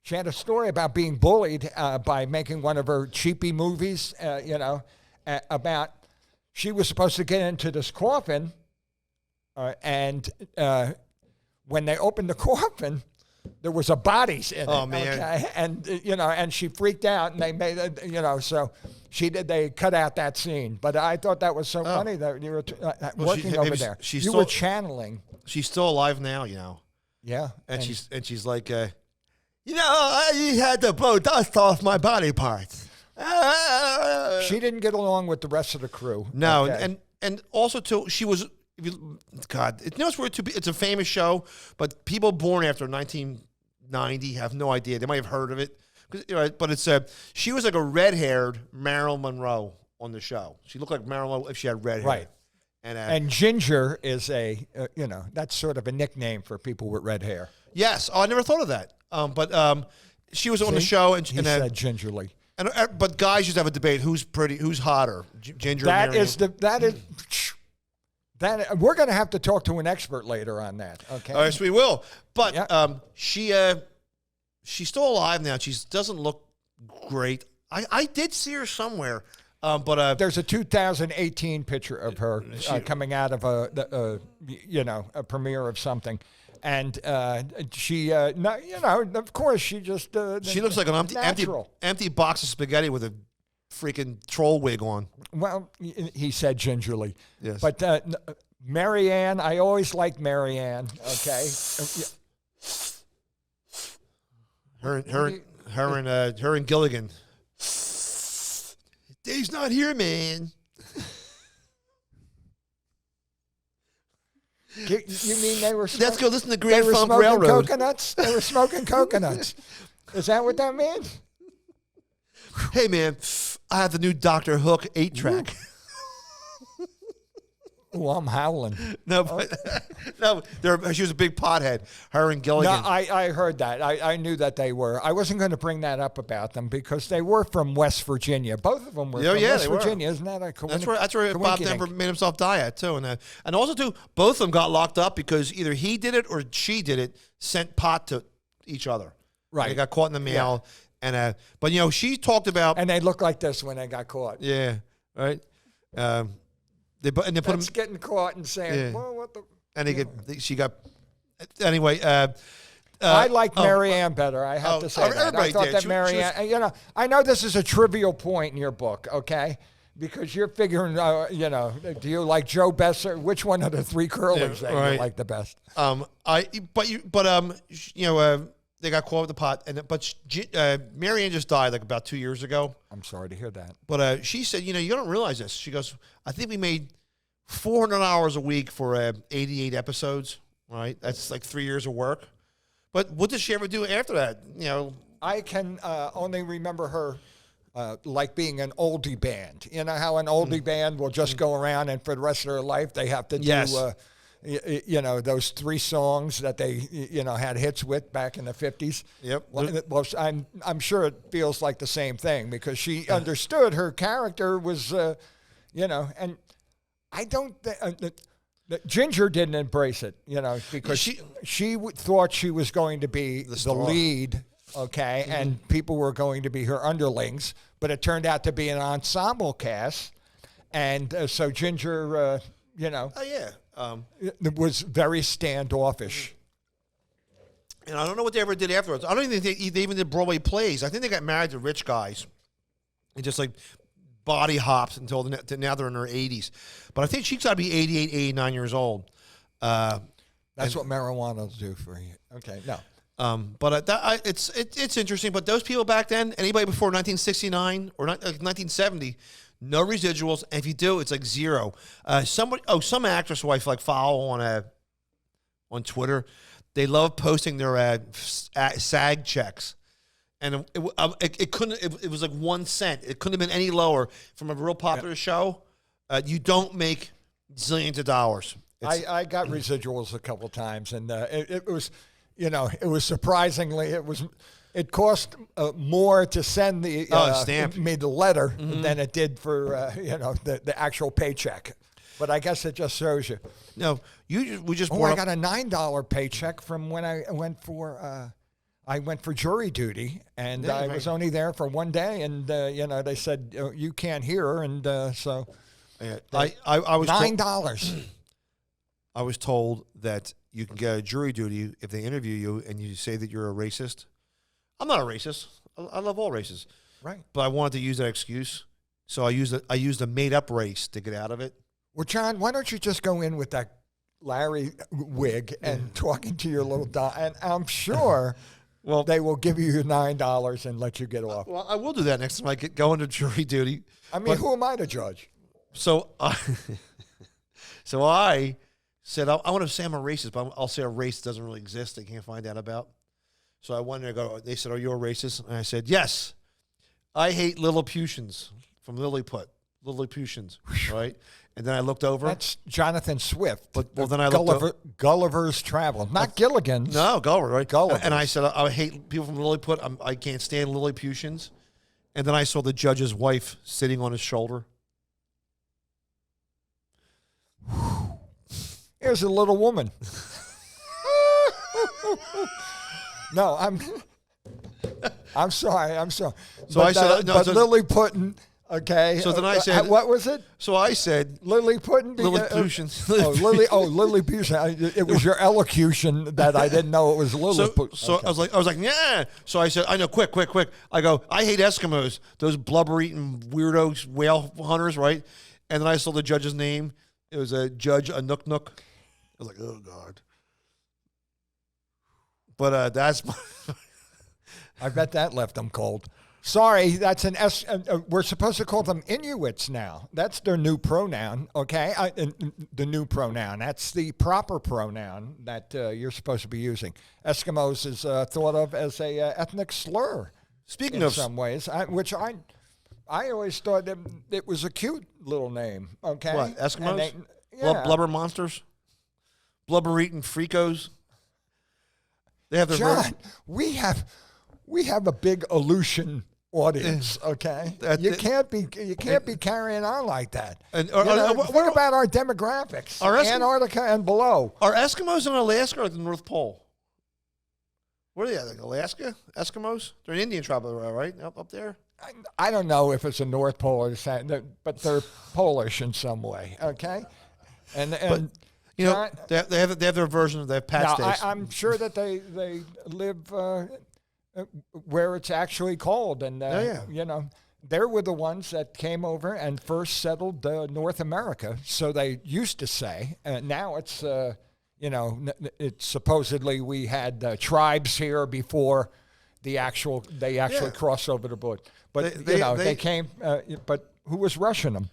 She had a story about being bullied by making one of her cheapy movies. About she was supposed to get into this coffin. And when they opened the coffin, there was a bodies in it. Oh man! Okay? And and she freaked out, and they made so they cut out that scene. But I thought that was so funny that you were working over there. You were channeling. She's still alive now, Yeah, and she's like, I had to blow dust off my body parts. She didn't get along with the rest of the crew. No, okay. and also too, she was. God, it's a famous show, but people born after 1990 have no idea. They might have heard of it, but she was like a red-haired Marilyn Monroe on the show. She looked like Marilyn Monroe if she had red hair. Right. And Ginger is that's sort of a nickname for people with red hair. Yes. Oh, I never thought of that. But she was on the show, and he said gingerly. But guys used to have a debate: who's hotter, Ginger? That is we're going to have to talk to an expert later on that. Okay. Yes, we will. But she's still alive now. She doesn't look great. I did see her somewhere. But there's a 2018 picture of her coming out of a premiere of something, and she, of course, she just she looks like an empty box of spaghetti with a freaking troll wig on. Well, he said gingerly. Yes. But Marianne, I always liked Marianne. Okay. Her and Gilligan. Dave's not here, man. You mean they were? Let's go listen to Grand Funk smoking Railroad. Coconuts. They were smoking coconuts. Is that what that means? Hey, man, I have the new Dr. Hook 8-track. Oh, I'm howling. No, but she was a big pothead. Her and Gilligan. No, I heard that. I knew that they were. I wasn't going to bring that up about them because they were from West Virginia. Both of them were from West Virginia. Isn't that a coincidence? That's where Bob Denver made himself die at, too. And also, too, both of them got locked up because either he did it or she did it, sent pot to each other. Right. And they got caught in the mail. Yeah. And but she talked about, and they looked like this when they got caught. Yeah, right. They put them getting caught and saying, "Well, what the?" And she got anyway. I like Marianne better. I have to say that. I thought that Marianne. I know this is a trivial point in your book, okay? Because you're figuring, do you like Joe best? Or which one of the three curlers that you like the best? They got caught with the pot, but Mary Ann just died like about 2 years ago. I'm sorry to hear that. But she said, you don't realize this. She goes, I think we made 400 hours a week for 88 episodes. Right, that's like 3 years of work. But what did she ever do after that? I can only remember her. Like being an oldie band. You know how an oldie band will just go around and for the rest of their life they have to do, those 3 songs that they, had hits with back in the 50s. Yep. Well, I'm sure it feels like the same thing because she understood her character was, and I don't Ginger didn't embrace it, because she thought she was going to be the lead. Okay, and people were going to be her underlings, but it turned out to be an ensemble cast, and so Ginger, was very standoffish. And I don't know what they ever did afterwards. I don't even think they even did Broadway plays. I think they got married to rich guys, and just like body hops until now they're in their 80s. But I think she's got to be 88, 89 years old. That's what marijuana will do for you. Okay, no. It's interesting. But those people back then, anybody before 1969 or 1970, no residuals. And if you do, it's like zero. Some actress who I follow on Twitter, they love posting their SAG checks, and it was like 1 cent. It couldn't have been any lower from a real popular show. You don't make zillions of dollars. I got residuals a couple times, and it was. It was surprisingly, it cost more to send the stamp me the letter than it did for the actual paycheck. But I guess it just shows you. No, we just. I got a $9 paycheck from when I went for jury duty, and I was only there for 1 day, and they said you can't hear, and so I was $9. I was told that you can get a jury duty if they interview you and you say that you're a racist. I'm not a racist. I love all races. Right. But I wanted to use that excuse, so I used a made-up race to get out of it. Well, John, why don't you just go in with that Larry wig and talking to your little dog, and I'm sure they will give you your $9 and let you get off. Well, I will do that next time I go into jury duty. I mean, who am I to judge? So I said, I want to say I'm a racist, but I'll say a race doesn't really exist. They can't find out about. So I wanted to go. They said, "Are you a racist?" And I said, "Yes. I hate Lilliputians from Lilliput. Lilliputians, right?" And then I looked over. That's Jonathan Swift. But then I looked Gulliver's Travel, not Gilligan's. No, Gulliver, right? Gulliver. And I said, I hate people from Lilliput. I can't stand Lilliputians. And then I saw the judge's wife sitting on his shoulder. Here's a little woman. No, I'm sorry. So I said, Lilliputian. Okay. So then I said, what was it? So I said, Lilliputian. Lilliputians. Lilliputian. It was your elocution that I didn't know it was Lilliputian. So okay. I was like, yeah. So I said, I know, quick. I go, I hate Eskimos, those blubber-eating weirdos, whale hunters, right? And then I saw the judge's name. It was a Judge Anook. I was like, oh God. But that's. I bet that left them cold. Sorry, that's an S. We're supposed to call them Inuits now. That's their new pronoun, okay? The new pronoun. That's the proper pronoun that you're supposed to be using. Eskimos is thought of as a ethnic slur. Speaking in of some ways, which I always thought that it was a cute little name. Okay, what, Eskimos? Yeah. Blubber monsters, blubber-eating freakos. They have their John. We have a big Aleutian audience, okay? You can't be carrying on like that. And what about our demographics? Antarctica and below. Are Eskimos in Alaska or the North Pole? Where are they at? Like Alaska? Eskimos? They're an Indian tribe, right? Up there? I don't know if it's a North Pole or something, but they're Polish in some way, okay? But, you know, they have their version of their patch days. I'm sure that they live where it's actually cold, and you know, they were the ones that came over and first settled North America. So they used to say. Now it's, it's supposedly we had tribes here before they actually crossed over the border. But they came. But who was rushing them?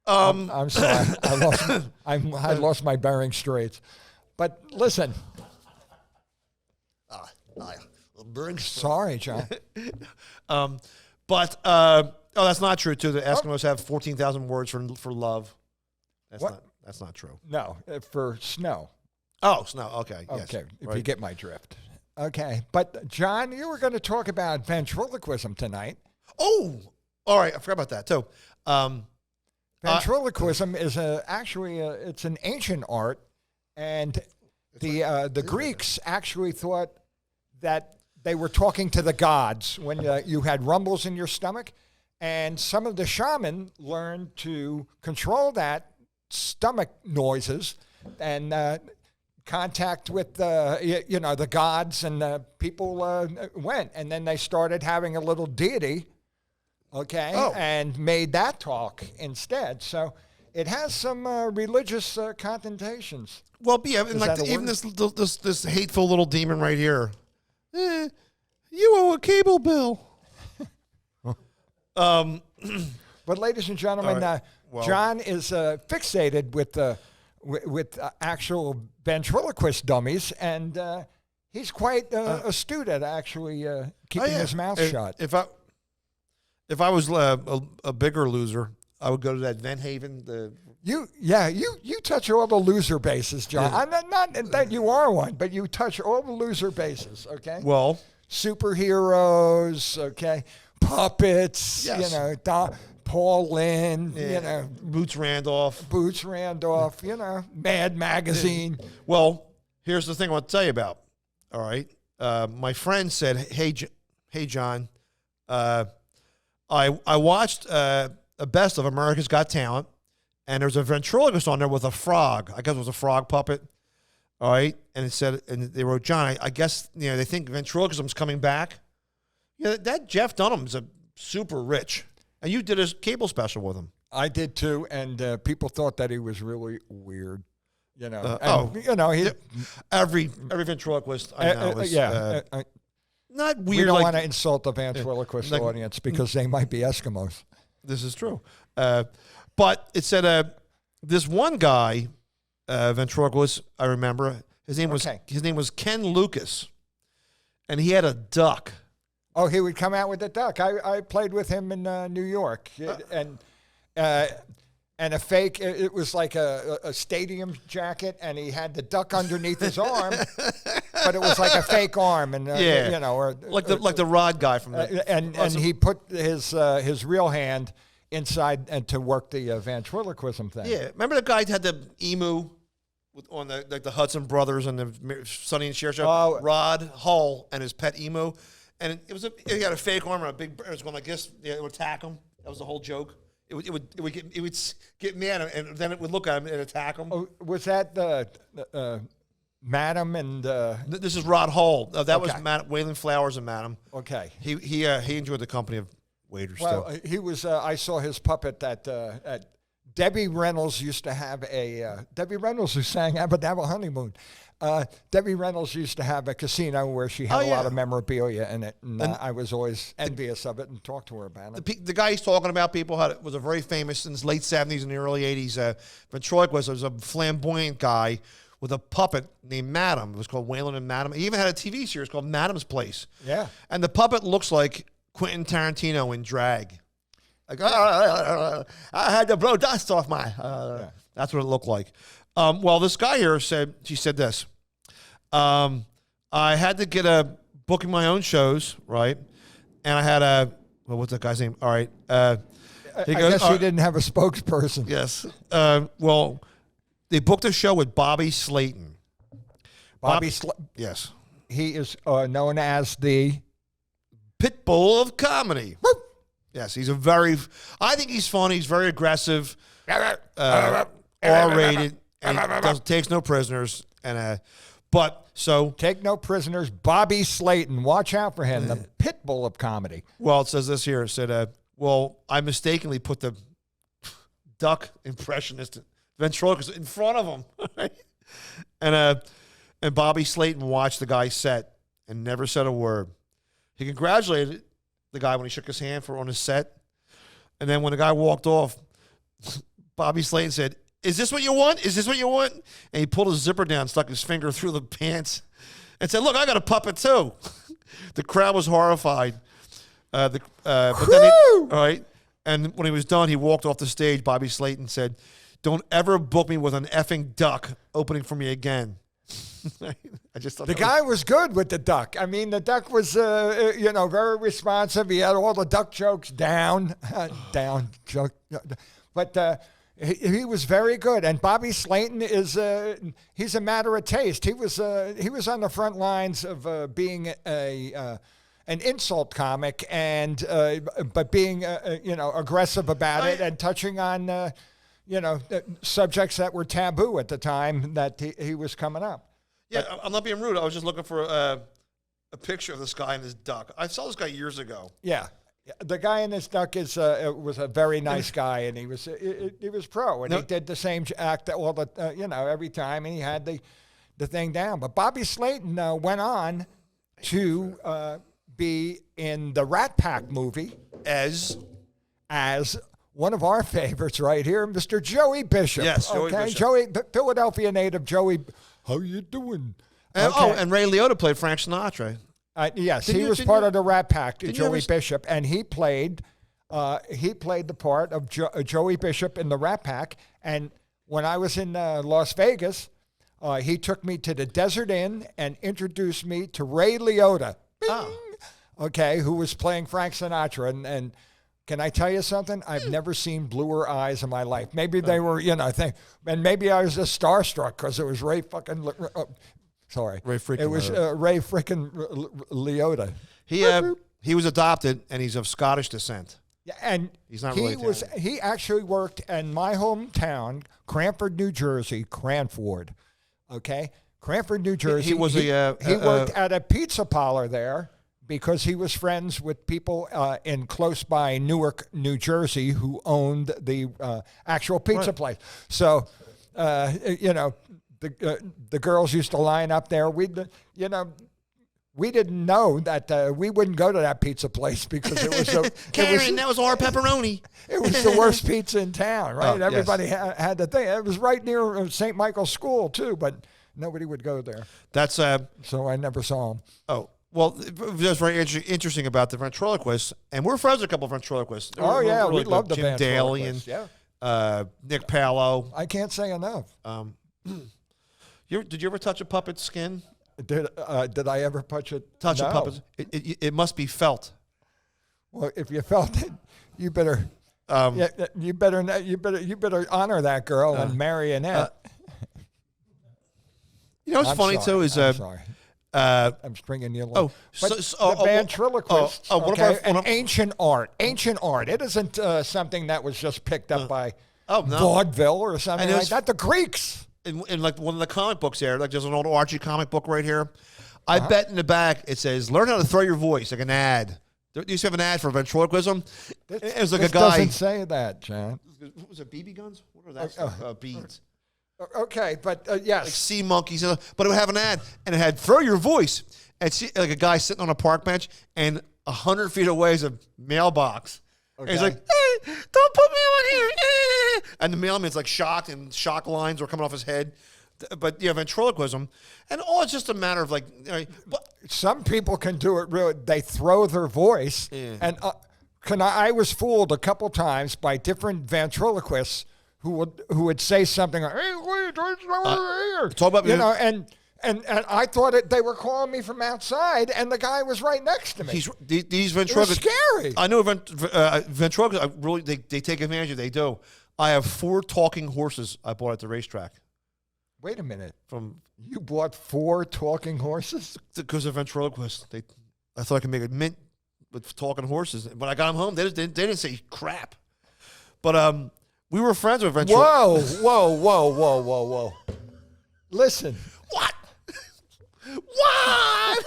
I'm sorry, I lost my bearing straight. But listen. Sorry, John. That's not true too. The Eskimos have 14,000 words for love. That's not true. No, for snow. Oh, snow. Okay. Okay, yes, if right. you get my drift. Okay, but John, you were going to talk about ventriloquism tonight. Oh, all right. I forgot about that too. Ventriloquism is it's an ancient art, and the Greeks actually thought that they were talking to the gods when you had rumbles in your stomach, and some of the shaman learned to control that stomach noises and contact with the gods, and people went, and then they started having a little deity, and made that talk instead. So it has some religious connotations. Well, yeah, and like even this hateful little demon right here. You owe a cable bill. But ladies and gentlemen, right. John is fixated with actual ventriloquist dummies, and he's quite astute at actually keeping his mouth shut. If I was a bigger loser, I would go to that Van Haven. You touch all the loser bases, John. Yeah. I'm not that you are one, but you touch all the loser bases. Okay. Well, superheroes. Okay. Puppets. Yes. Paul Lynde. yeah, Boots Randolph. Mad Magazine. Well, here's the thing I want to tell you about. All right. My friend said, hey, John, I watched a best of America's Got Talent, and there's a ventriloquist on there with a frog. I guess it was a frog puppet. All right. And it said, and they wrote, John, I guess, they think ventriloquism's coming back. Yeah, that Jeff Dunham's a super rich. And you did a cable special with him. I did too, and people thought that he was really weird. Every ventriloquist I know is not weird. We don't want to insult the ventriloquist audience because they might be Eskimos. This is true. But it said this one guy, ventriloquist, I remember, his name was Ken Lucas, and he had a duck. Oh, he would come out with a duck. I played with him in New York, and a fake. It was like a stadium jacket, and he had the duck underneath his arm, but it was like a fake arm, and like the Rod guy from the and he put his real hand inside and to work the ventriloquism thing. Yeah, remember the guy had the emu on the Hudson Brothers and the Sonny and Cher show. Rod Hull and his pet emu. And he had a fake arm and a big bird. It was going like this. Yeah, it would attack him. That was the whole joke. It would get mad, and then it would look at him and attack him. Oh, was that Madam and? This is Rod Hull. That was Waylon Flowers and Madam. Okay. He enjoyed the company of waiters. Well, still. he was. I saw his puppet at Debbie Reynolds used to have Debbie Reynolds who sang "Have a Honeymoon." Debbie Reynolds used to have a casino where she had a lot of memorabilia in it, and I was always envious of it and talked to her about it. The guy he's talking about, was a very famous in the late 70s and the early 80s. Ventriloquist was a flamboyant guy with a puppet named Madam. It was called Waylon and Madam. He even had a TV series called Madam's Place. Yeah. And the puppet looks like Quentin Tarantino in drag. Like, I had to blow dust off my... That's what it looked like. Well, this guy here said this. I had to get booking my own shows, right? And I had what's that guy's name? All right. I guess you didn't have a spokesperson. Yes. Well, they booked a show with Bobby Slayton. Yes. He is known as the pit bull of comedy. Yes, I think he's funny. He's very aggressive, R-rated, and takes no prisoners. And But so Take no prisoners. Bobby Slayton. Watch out for him. The pit bull of comedy. well, it says this here. It said, well, I mistakenly put the duck impressionist ventriloquist in front of him. And Bobby Slayton watched the guy set and never said a word. He congratulated the guy when he shook his hand on his set. And then when the guy walked off, Bobby Slayton said, "Is this what you want? Is this what you want?" And he pulled his zipper down, stuck his finger through the pants, and said, "Look, I got a puppet too." The crowd was horrified. But then all right. And when he was done, he walked off the stage. Bobby Slayton said, "Don't ever book me with an effing duck opening for me again." I just thought The guy was good with the duck. I mean, the duck was, very responsive. He had all the duck jokes down, but he was very good. And Bobby Slayton he's a matter of taste. He was on the front lines of being an insult comic but being aggressive about it and touching on subjects that were taboo at the time that he was coming up. Yeah, I'm not being rude. I was just looking for a picture of this guy and his duck. I saw this guy years ago. Yeah. The guy in this duck was a very nice guy, and he was pro, and he did the same act all the every time, and he had the thing down. But Bobby Slayton went on to be in the Rat Pack movie as one of our favorites right here, Mr. Joey Bishop. Yes, Joey Bishop. The Philadelphia native Joey. How you doing? And Ray Liotta played Frank Sinatra. Yes, he was part of the Rat Pack, Joey Bishop, and he played the part of Joey Bishop in the Rat Pack. And when I was in Las Vegas, he took me to the Desert Inn and introduced me to Ray Liotta. Who was playing Frank Sinatra. And can I tell you something? I've never seen bluer eyes in my life. Maybe they were, and maybe I was just starstruck because it was Ray fucking. Ray freaking. It was Ray freaking Liotta. He was adopted and he's of Scottish descent. Yeah, and he's not really. He actually worked in my hometown, Cranford, New Jersey. Cranford, okay, Cranford, New Jersey. He worked at a pizza parlor there. Because he was friends with people in close by Newark, New Jersey, who owned the actual pizza place. So, the girls used to line up there. We didn't know that we wouldn't go to that pizza place because it was Karen, that was our pepperoni. It was the worst pizza in town, right? Everybody had the thing. It was right near St. Michael's School too, but nobody would go there. That's so I never saw him. Oh. Well, that's very interesting about the ventriloquist, and we're friends with a couple of ventriloquists. Oh, yeah, we love the Jim Daly and Nick Palo. I can't say enough. Did you ever touch a puppet's skin? Did I ever touch a puppet? It must be felt. Well, if you felt it, you better. You better honor that girl and marry Annette. What's funny too is I'm sorry. I'm stringing you along. The ventriloquist, ancient art. Ancient art. It isn't something that was just picked up by vaudeville or something like that. The Greeks. In like one of the comic books there, like there's an old Archie comic book right here. I bet in the back it says, "Learn how to throw your voice," like an ad. There used to have an ad for ventriloquism. It was like a guy. Doesn't say that, John. Was it BB guns? What are that? Beads. Okay, but yes. Like sea monkeys, but it would have an ad, and it had "throw your voice," and see, like a guy sitting on a park bench, and 100 feet away is a mailbox. Okay. And he's like, "Hey, don't put me on here!" And the mailman's like shocked, and shock lines were coming off his head. But ventriloquism, and all it's just a matter of like. But some people can do it really. They throw their voice, and I was fooled a couple times by different ventriloquists. Who would say something like, "Hey, wait, over here." Talk about and I thought they were calling me from outside, and the guy was right next to me. These ventriloquists, it was scary. I know ventriloquists. Really, they take advantage of. They do. I have 4 talking horses I bought at the racetrack. Wait a minute. You bought 4 talking horses? Because of ventriloquists. I thought I could make a mint with talking horses. When I got them home, they didn't say crap. But we were friends with ventriloquists. Whoa. Listen. What? What?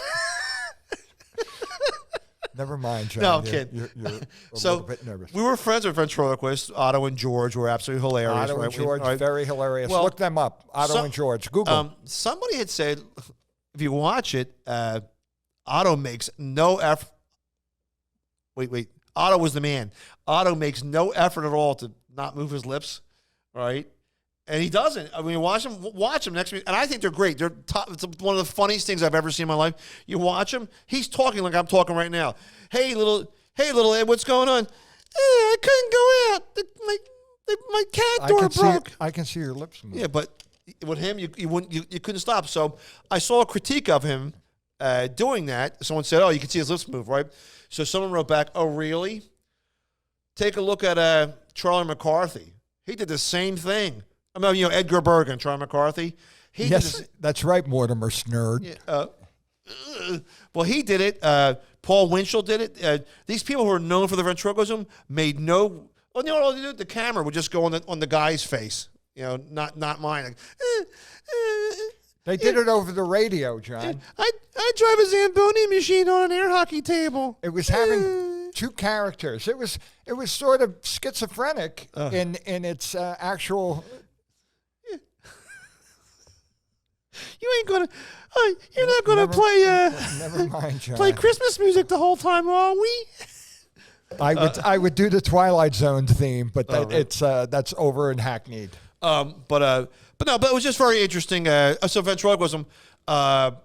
Never mind, John. No, I'm kidding. You're a So little bit nervous. we were friends with ventriloquists. Otto and George were absolutely hilarious. Otto and right? George, Right. very hilarious. Well, Look them up. Otto and George. Google. Somebody had said, if you watch it, Otto makes no effort. Wait. Otto was the man. Otto makes no effort at all to not move his lips, right? And he doesn't. I mean, watch him next week. And I think they're great. They're top, it's one of the funniest things I've ever seen in my life. You watch him, he's talking like I'm talking right now. Hey, little Ed, what's going on? I couldn't go out. My cat door broke. I can see your lips move. Yeah, but with him, you couldn't stop. So I saw a critique of him doing that. Someone said, "Oh, you can see his lips move, right?" So someone wrote back, "Oh, really? Take a look at Charlie McCarthy. He did the same thing. I mean, Edgar Bergen, Charlie McCarthy. Yes, that's right, Mortimer Snurd. Yeah, well, he did it. Paul Winchell did it. These people who are known for the ventriloquism made no. Well, you know what they do? The camera would just go on the guy's face. Not mine. Like, They did it over the radio, John. I drive a Zamboni machine on an air hockey table. It was having two characters. It was sort of schizophrenic in its actual. You ain't gonna. You're not gonna play. Never mind, John. Play Christmas music the whole time, are we? I would do the Twilight Zone theme, but really? it's that's over and hackneyed. But it was just very interesting. So ventriloquism, but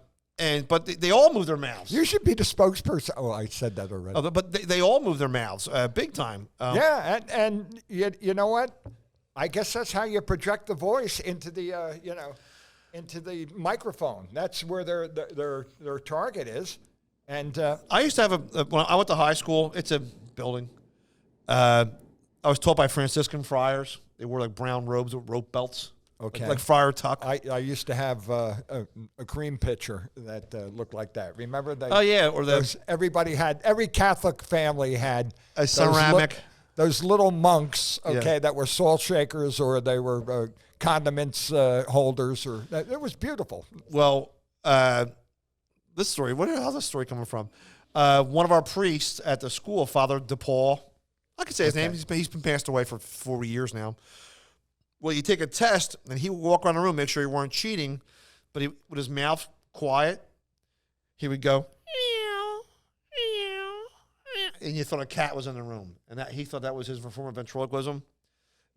they all move their mouths. You should be the spokesperson. Oh, I said that already. But they all move their mouths, big time. Yeah, and you know what? I guess that's how you project the voice into the into the microphone. That's where their target is. And I used to have when I went to high school. It's a building. I was taught by Franciscan friars. They wore like brown robes with rope belts. Okay. Like Friar Tuck. I used to have a cream pitcher that looked like that. Remember that? Oh yeah, or every Catholic family had a ceramic. Those little monks, okay, Yeah. that were salt shakers or they were condiments holders, or it was beautiful. Well, this story. How's this story coming from? One of our priests at the school, Father DePaul. I can say his name. He's been passed away for 4 years now. Well, you take a test, and he would walk around the room, make sure you weren't cheating, but with his mouth quiet, he would go, meow, meow, meow, and you thought a cat was in the room, and he thought that was his form of ventriloquism.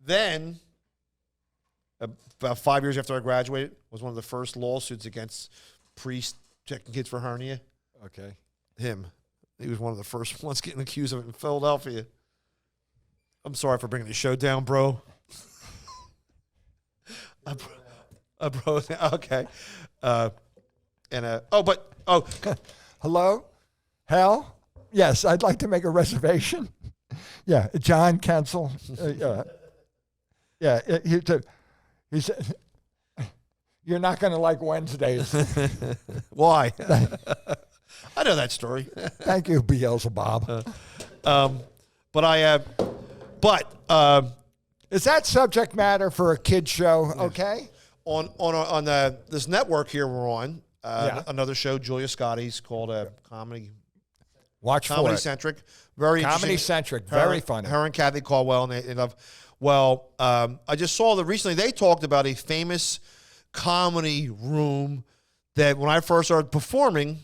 Then, about 5 years after I graduated, was one of the first lawsuits against priests checking kids for hernia. Okay. Him. He was one of the first ones getting accused of it in Philadelphia. I'm sorry for bringing the show down, bro. Bro. Okay. Hello? Hal? Yes, I'd like to make a reservation. Yeah, John Kensil. He said, you're not going to like Wednesdays. Why? I know that story. Thank you, Beelzebub. Is that subject matter for a kid show? Okay. On this network here we're on, another show, Julia Scotti's called Comedy. Watch for Comedy it. Centric, very Comedy Centric, very funny. Her and Kathy Caldwell, I just saw that recently they talked about a famous comedy room that when I first started performing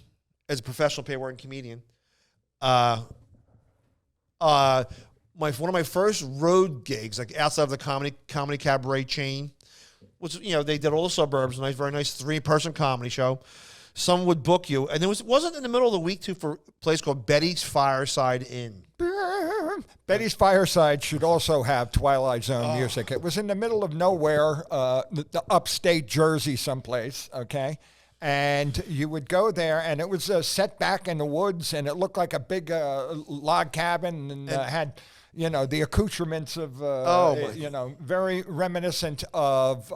as a professional paid-working comedian, one of my first road gigs, like outside of the comedy cabaret chain, was they did all the suburbs, a very nice 3-person comedy show. Some would book you, and wasn't in the middle of the week too for a place called Betty's Fireside Inn. Betty's Fireside should also have Twilight Zone music. It was in the middle of nowhere, the upstate Jersey someplace, okay? And you would go there, and it was set back in the woods, and it looked like a big log cabin, and had, the accoutrements of, very reminiscent of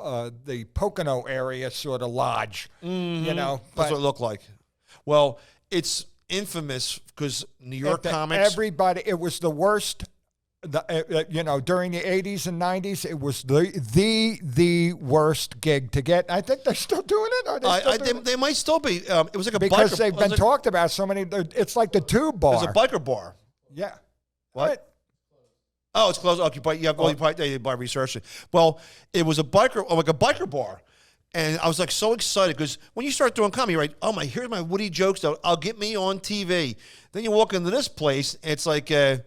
the Pocono area sort of lodge, That's what it looked like. Well, it's infamous because New York comics. It was the worst during the 80s and 90s, it was the worst gig to get. I think they're still doing it. Are they still doing it? They might still be. It was like a Because biker, they've been talked about so many. It's like the Tube Bar. It was a biker bar. Yeah. What? Oh, it's closed. Okay, but you by research it. Well, it was a biker bar. And I was like so excited because when you start doing comedy, you're like, oh my, here's my witty jokes though. I'll get me on TV. Then you walk into this place, it's like, I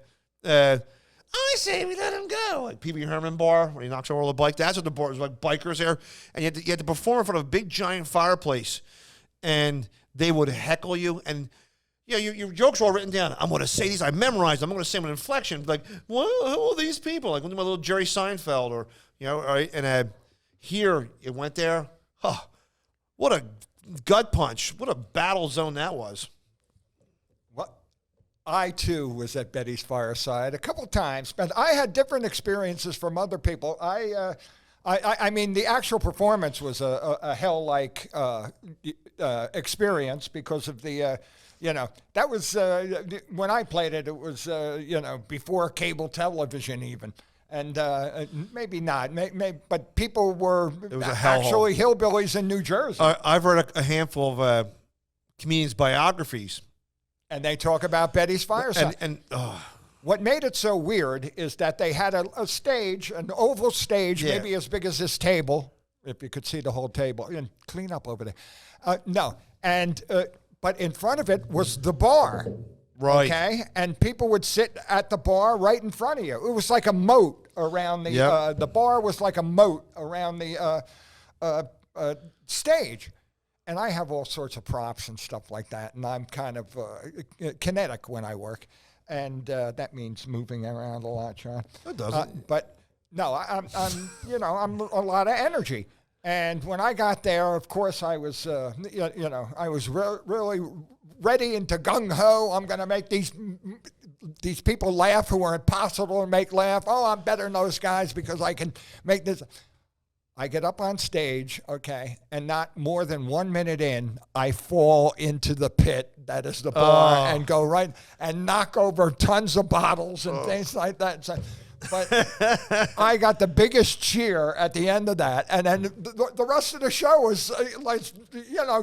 say we let him go. Like Pee Wee Herman bar when he knocks over the bike. That's what the bar was like, bikers there. And you had to perform in front of a big giant fireplace. And they would heckle you. And your jokes are all written down. I'm going to say these. I memorized them. I'm going to say them with inflection. Like, well, who are these people? Like, my little Jerry Seinfeld or, right? And here, it went there. Huh, what a gut punch. What a battle zone that was. What? I, too, was at Betty's Fireside a couple times, but I had different experiences from other people. I mean, the actual performance was a hell-like experience because of the, that was, when I played it, it was, before cable television even. And maybe not, but people were actually hillbillies in New Jersey. I've read a handful of comedians' biographies. And they talk about Betty's Fireside. What made it so weird is that they had a stage, an oval stage, maybe as big as this table, if you could see the whole table. And clean up over there. But in front of it was the bar. Right. Okay, and people would sit at the bar right in front of you. It was like a moat around the. The bar was like a moat around the stage, and I have all sorts of props and stuff like that. And I'm kind of kinetic when I work, and that means moving around a lot, John. It doesn't. But no, I'm I'm a lot of energy. And when I got there, of course, I was I was really ready into gung-ho. I'm going to make these people laugh who are impossible to make laugh. Oh, I'm better than those guys because I can make this. I get up on stage, okay, and not more than 1 minute in, I fall into the pit that is the bar and go right and knock over tons of bottles and things like that. So, but I got the biggest cheer at the end of that. And then the rest of the show was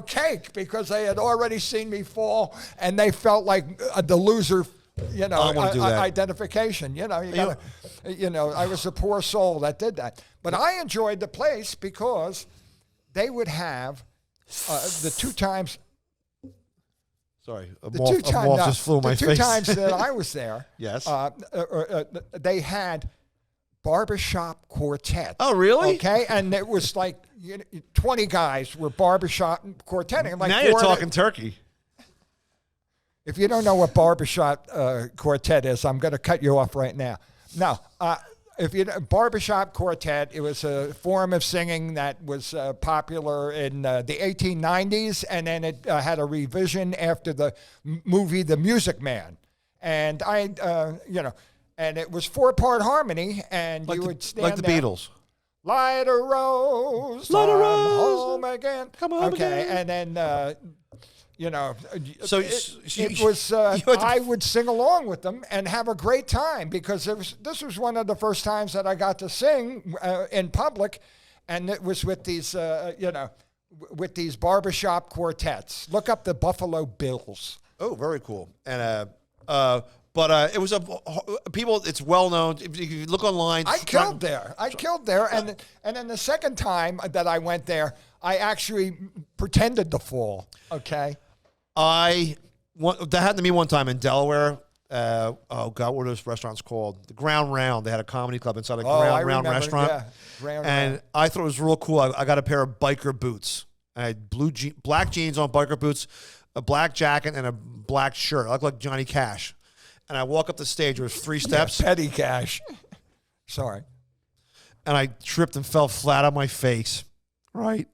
cake because they had already seen me fall and they felt like the loser, identification. I was a poor soul that did that. But I enjoyed the place because they would have the two times. Sorry, a moth just flew in my face. The two times that I was there, yes, they had barbershop quartet. Oh, really? Okay, and it was like 20 guys were barbershop quartetting. Like now you're talking turkey. If you don't know what barbershop quartet is, I'm going to cut you off right now. No, barbershop quartet, it was a form of singing that was popular in the 1890s, and then it had a revision after the movie The Music Man. And and it was 4-part harmony, and you would stand like the there, Beatles. Light a rose, light a rose, home again. Come on again. And then. So I would sing along with them and have a great time because this was one of the first times that I got to sing in public, and it was with these with these barbershop quartets. Look up the Buffalo Bills. Oh, very cool. And but it was people. It's well known. If you look online, I killed there, and then the second time that I went there, I actually pretended to fall. Okay. That happened to me one time in Delaware. What are those restaurants called? The Ground Round. They had a comedy club inside a Ground Round restaurant. Yeah. Round. I thought it was real cool. I got a pair of biker boots. I had black jeans on, biker boots, a black jacket, and a black shirt. I looked like Johnny Cash. And I walk up the stage. There was 3 steps. Yeah, petty cash. Sorry. And I tripped and fell flat on my face. Right.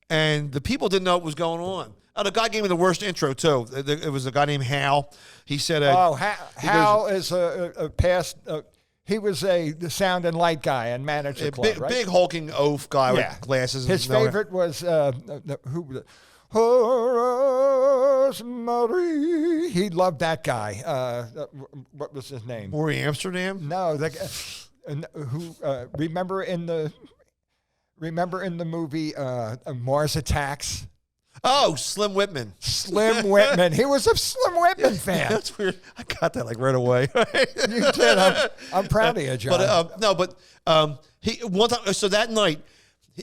And the people didn't know what was going on. Oh, the guy gave me the worst intro, too. It was a guy named Hal. He said... Hal is a past... he was the sound and light guy and managed the club, right? Big hulking oaf guy with glasses. His favorite was... Rosemary. He loved that guy. What was his name? Maury Amsterdam? No, who remember in the movie Mars Attacks? Oh, Slim Whitman. Slim Whitman. He was a Slim Whitman fan. That's weird. I got that like right away. You did. I'm proud of you, John. But he one time. So that night,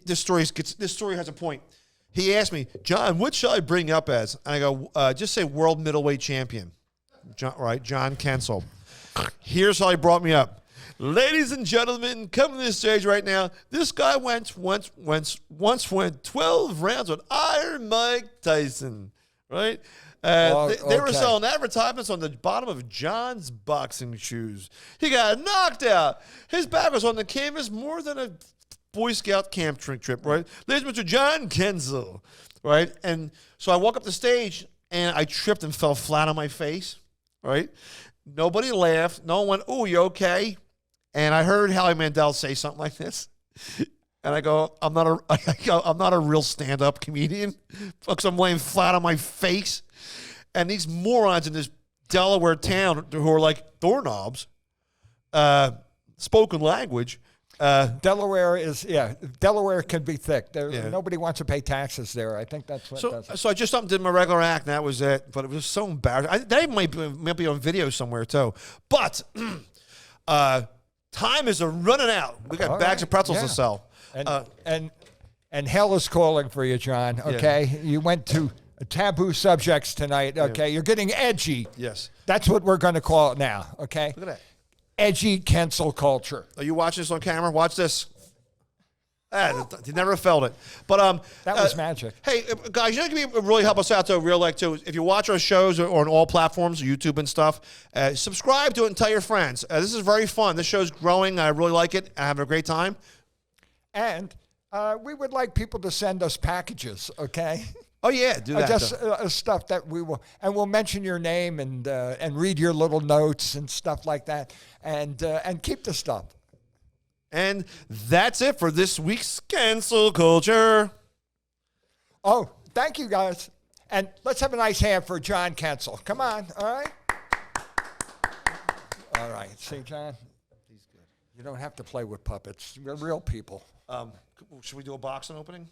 this story has a point. He asked me, John, what shall I bring up as? And I go, just say world middleweight champion. John Kensil. Here's how he brought me up. Ladies and gentlemen, coming to the stage right now, this guy once went 12 rounds with Iron Mike Tyson, right? They were selling advertisements on the bottom of John's boxing shoes. He got knocked out. His back was on the canvas more than a Boy Scout camp trip, right? Ladies and Mr. John Kensil, right? And so I walk up the stage, and I tripped and fell flat on my face, right? Nobody laughed. No one went, "Ooh, you okay?" And I heard Howie Mandel say something like this, and I go, "I'm not a real stand-up comedian because I'm laying flat on my face." And these morons in this Delaware town who are like doorknobs, spoken language. Delaware can be thick. Nobody wants to pay taxes there. I think that's what does it. So I just did my regular act, and that was it. But it was so embarrassing. That might be on video somewhere too. But time is running out. We got bags of pretzels to sell. And hell is calling for you, John. Okay, you went to taboo subjects tonight. Okay, you're getting edgy. Yes, that's what we're going to call it now. Okay, look at that. Edgy cancel culture. Are you watching this on camera? Watch this. You never felt it. But that was magic. Hey, guys, you know what can really help us out, too, real like, too? If you watch our shows or on all platforms, YouTube and stuff, subscribe to it and tell your friends. This is very fun. This show's growing. I really like it. I'm having a great time. And we would like people to send us packages, okay? Oh, yeah, do that. Just stuff that we will, and we'll mention your name and read your little notes and stuff like that, and keep the stuff. And that's it for this week's Cancel Culture. Oh, thank you, guys. And let's have a nice hand for John Kensil. Come on, all right? All right. See, John? He's good. You don't have to play with puppets. We're real people. Should we do a boxing opening?